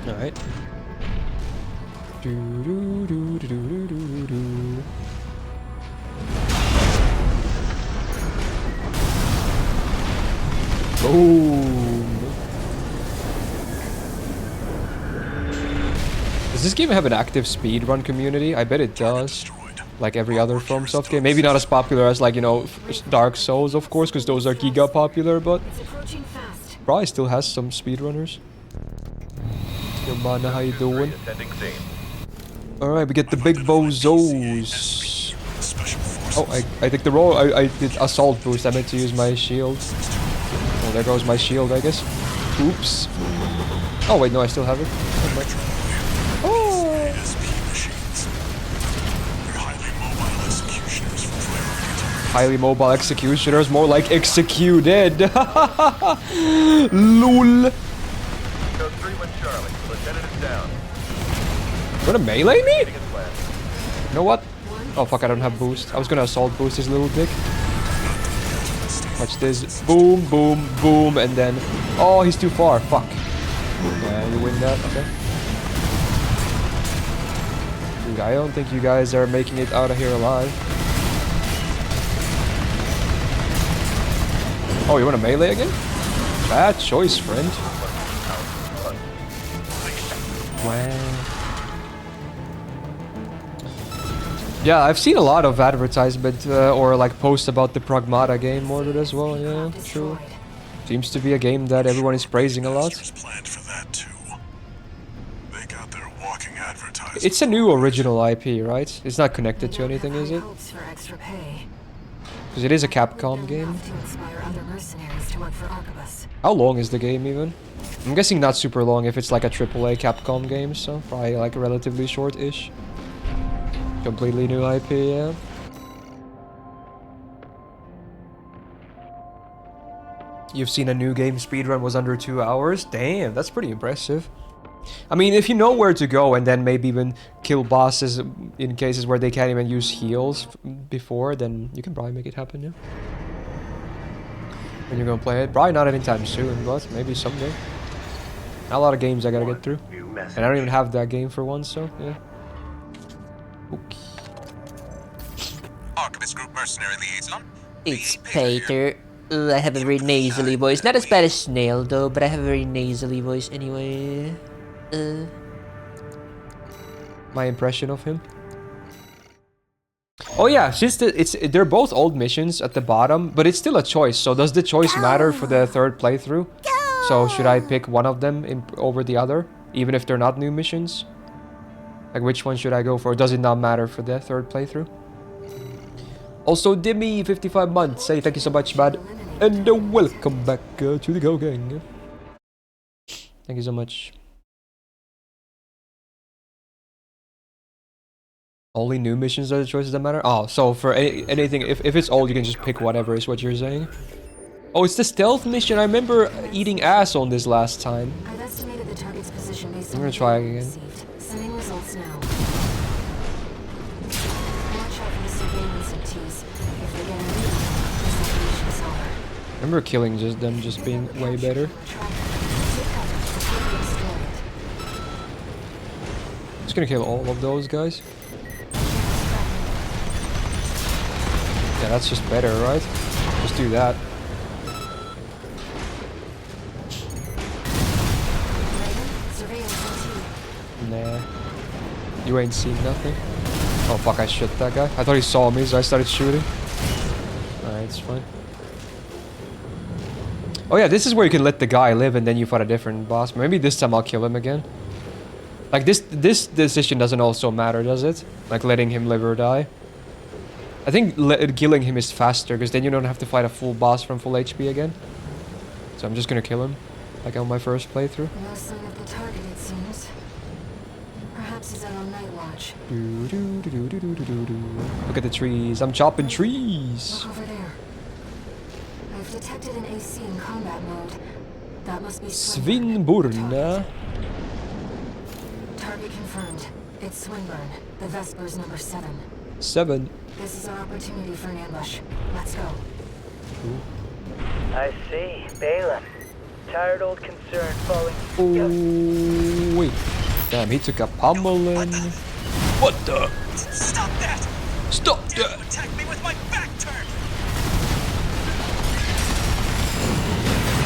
Alright. Do do do do do do do. Boom. Does this game have an active speedrun community? I bet it does. Like every other FromSoft game. Maybe not as popular as, like, you know, Dark Souls, of course, because those are giga popular, but probably still has some speedrunners. Yo, mana, how you doing? Alright, we get the big bozos. Oh, I took the roll. I did assault boost. I meant to use my shield. Oh, there goes my shield, I guess. Oops. Oh, wait, no, I still have it. Oh. Highly mobile executioners, more like executed. Lol. Gonna melee me? You know what? Oh fuck, I don't have boost. I was gonna assault boost his little dick. Watch this. Boom, boom, boom, and then... Oh, he's too far. Fuck. Yeah, you win that. Okay. Dude, I don't think you guys are making it out of here alive. Oh, you want to melee again? Bad choice, friend. Wow. Yeah, I've seen a lot of advertisement or like posts about the Pragmata game ordered as well. Yeah, true. Seems to be a game that everyone is praising a lot. It's a new original IP, right? It's not connected to anything, is it? Because it is a Capcom game. How long is the game even? I'm guessing not super long if it's like a AAA Capcom game, so probably like relatively short-ish. Completely new IP, yeah. You've seen a new game speedrun was under 2 hours? Damn, that's pretty impressive. I mean, if you know where to go and then maybe even kill bosses in cases where they can't even use heals before, then you can probably make it happen, yeah. When you're gonna play it? Probably not anytime soon, but maybe someday. Not a lot of games I gotta get through. And I don't even have that game for once, so yeah. Okay. Archivist Group Mercenary Liaison. It's Peter. I have a very nasally voice. Not as bad as Snail though, but I have a very nasally voice anyway. My impression of him. Oh yeah, since they're both old missions at the bottom, but it's still a choice. So does the choice matter for the third playthrough? So should I pick one of them over the other, even if they're not new missions? Like, which one should I go for? Does it not matter for the third playthrough? Also, Dimmy, 55 months. Say thank you so much, bud. And welcome back to the Go Gang. Thank you so much. Only new missions are the choices that matter? Oh, so for anything, if it's old, you can just pick whatever is what you're saying? Oh, it's the stealth mission. I remember eating ass on this last time. I've estimated the target's position based I'm on gonna try again. Sending results now. Watch out for the surveillance MTs. If they get any, this operation's over. I remember killing them just being way better. Just gonna kill all of those guys. Yeah, that's just better, right? Just do that. Nah. You ain't seen nothing. Oh fuck, I shot that guy. I thought he saw me, so I started shooting. Alright, it's fine. Oh yeah, this is where you can let the guy live and then you fight a different boss. Maybe this time I'll kill him again. Like this decision doesn't also matter, does it? Like letting him live or die. I think killing him is faster, because then you don't have to fight a full boss from full HP again. So I'm just gonna kill him, like on my first playthrough. No sign of the target, it seems. Perhaps he's out on night watch. Look at the trees. I'm chopping trees. Look over there. I've detected an AC in combat mode. That must be Svinburna. Target confirmed. It's Swinburne. The Vesper's number 7. 7. This is our opportunity for an ambush. Let's go. I see. Balin. Tired old concern falling. Oh, wait. Damn, he took a pummeling. What the? Stop that! Stop that! Attack me with my back turned!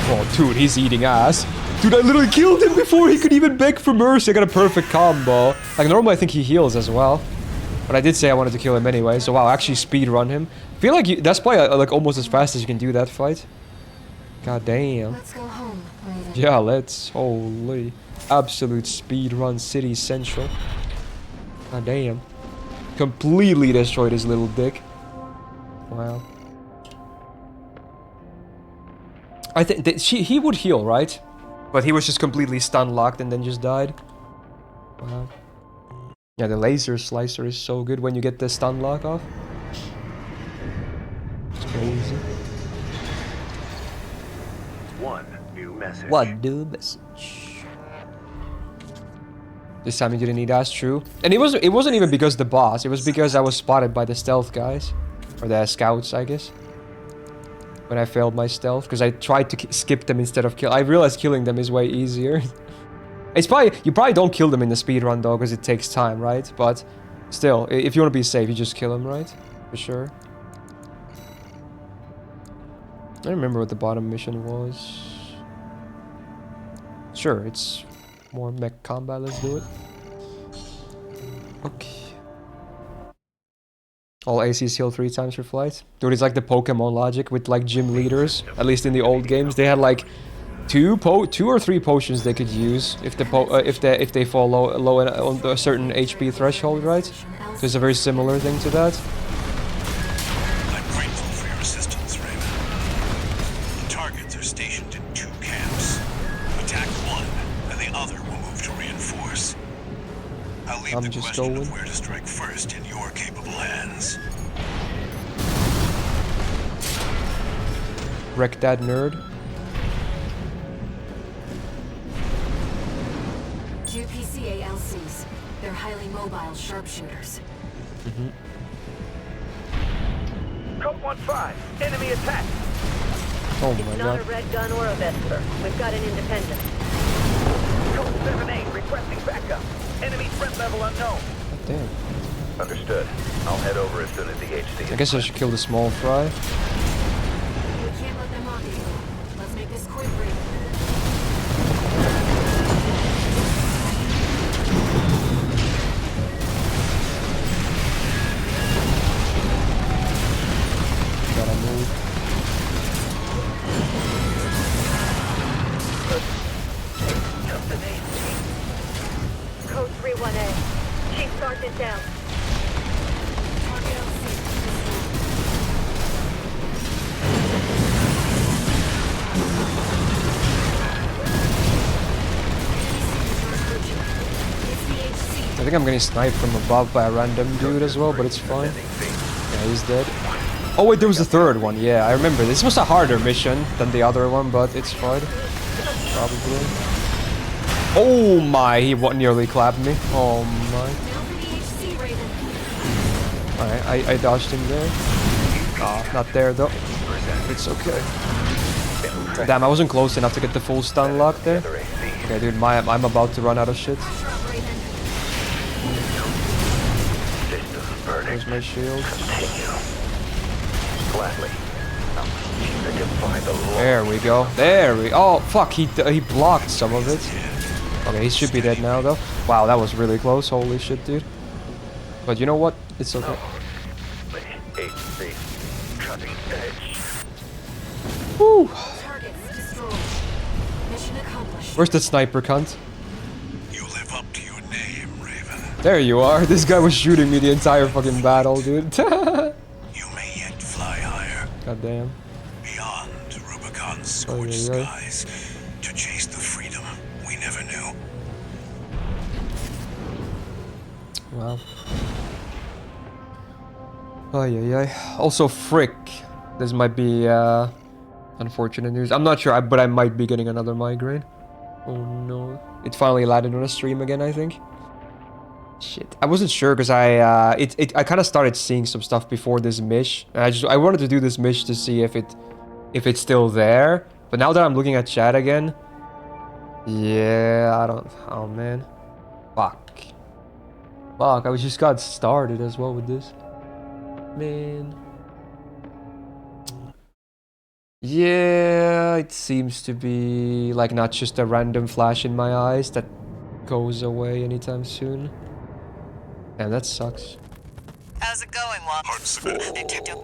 Oh, dude, he's eating ass. Dude, I literally killed him before he could even beg for mercy. I got a perfect combo. Like, normally I think he heals as well. But I did say I wanted to kill him anyway, so wow, actually speed run him. I feel like that's probably like almost as fast as you can do that fight. God damn. Let's go home, Raven. Yeah, let's. Holy. Absolute speed run city central. God damn. Completely destroyed his little dick. Wow. I think that he would heal, right? But he was just completely stun locked and then just died. Wow. Yeah, the laser slicer is so good when you get the stun lock off. It's crazy. One new message. One new message. This time you didn't need us, true. And it wasn't even because the boss, it was because I was spotted by the stealth guys. Or the scouts, I guess. When I failed my stealth, because I tried to skip them instead of kill. I realized killing them is way easier. It's probably, you probably don't kill them in the speedrun though, because it takes time, right? But still, if you want to be safe, you just kill them, right? For sure. I don't remember what the bottom mission was. Sure, it's more mech combat, let's do it. Okay. All ACs heal 3 times per flight. Dude, it's like the Pokemon logic with like gym leaders. At least in the old games, they had like two or three potions they could use if they fall low on a certain HP threshold, right? So it's a very similar thing to that. I'm grateful for your assistance, Raven. The targets are stationed in 2 camps. Attack one, and the other will move to reinforce. I'll leave the question of where to strike first in your capable hands. Wreck that nerd. 2 PCA LCs. They're highly mobile sharpshooters. Code 1-5. Enemy attack. Oh It's my not god. a red gun or a Vesper. We've got an independent. Code 7-8. Requesting backup. Enemy threat level unknown. God damn. Understood. I'll head over as soon as the HC is. I guess I should kill the small fry. We can't let them on you. Let's make this quick, Raven. Gotta move. Code 3-1A. Chief Sergeant down. Target LC. think I'm getting sniped from above by a random dude as well, but it's fine. Yeah, he's dead. Oh wait, there was a third one. Yeah, I remember. This was a harder mission than the other one, but it's fine. Probably. Oh my, he nearly clapped me. Oh my. Alright, I dodged him there. Ah, not there though. It's okay. Damn, I wasn't close enough to get the full stun lock there. Okay, dude, I'm about to run out of shit. There's my shield. There we go. There we. Oh fuck! He blocked some of it. Okay, he should be dead now though. Wow, that was really close. Holy shit, dude. But you know what? It's okay. Woo! Where's the sniper cunt? You live up to your name, Raven. There you are. This guy was shooting me the entire fucking battle, dude. You may yet fly higher. God damn. Beyond Rubicon's scorched skies to chase the freedom we never knew. Wow. Ay. Also, frick. This might be unfortunate news. I'm not sure, but I might be getting another migraine. Oh no. It finally landed on a stream again, I think. Shit. I wasn't sure because I kind of started seeing some stuff before this mish. And I wanted to do this mish to see if it's still there. But now that I'm looking at chat again, yeah, I don't. Oh man. Fuck. I just got started as well with this. Man. Yeah, it seems to be like not just a random flash in my eyes that goes away anytime soon. And that sucks. How's it going, Detective?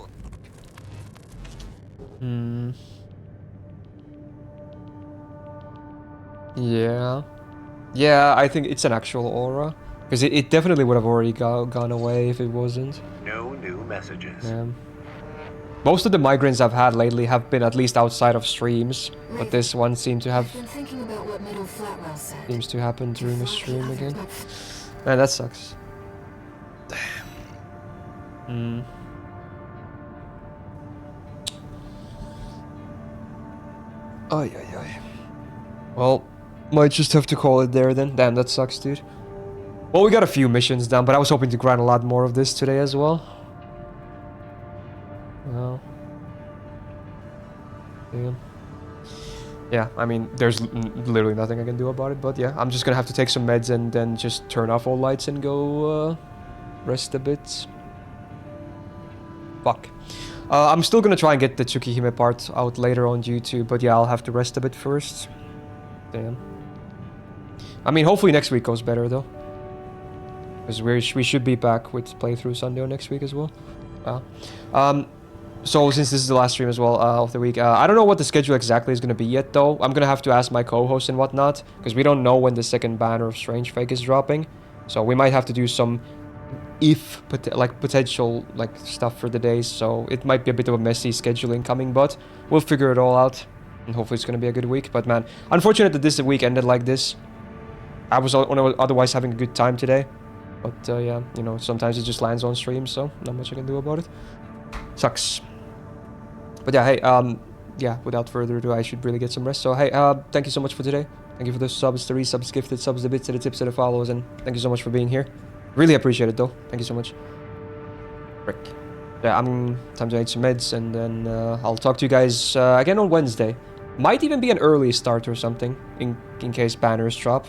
Yeah, I think it's an actual aura. Because it definitely would have already gone away if it wasn't. No new messages. Yeah. Most of the migraines I've had lately have been at least outside of streams, but this one seemed to have... Seems to happen during a stream again. Man, that sucks. Damn. Ay. Well, might just have to call it there then. Damn, that sucks, dude. Well, we got a few missions done, but I was hoping to grind a lot more of this today as well. Well. Damn. Yeah, I mean, there's literally nothing I can do about it, but yeah, I'm just gonna have to take some meds and then just turn off all lights and go rest a bit. Fuck. I'm still gonna try and get the Tsukihime part out later on YouTube, but yeah, I'll have to rest a bit first. Damn. I mean, hopefully next week goes better though. Because we should be back with playthrough Sunday next week as well. So since this is the last stream as well of the week, I don't know what the schedule exactly is going to be yet though. I'm going to have to ask my co-host and whatnot, because we don't know when the second banner of Strange Fake is dropping. So we might have to do some potential stuff for the days. So it might be a bit of a messy scheduling coming, but we'll figure it all out. And hopefully it's going to be a good week. But man, unfortunate that this week ended like this. I was otherwise having a good time today. But yeah, you know, sometimes it just lands on stream, so not much I can do about it. Sucks. But yeah, hey, yeah, without further ado, I should really get some rest. So hey, thank you so much for today. Thank you for the subs, the resubs, gifted subs, the bits, the tips, the follows, and thank you so much for being here. Really appreciate it though. Thank you so much. Frick. Yeah, time to eat some meds, and then I'll talk to you guys again on Wednesday. Might even be an early start or something, in case banners drop.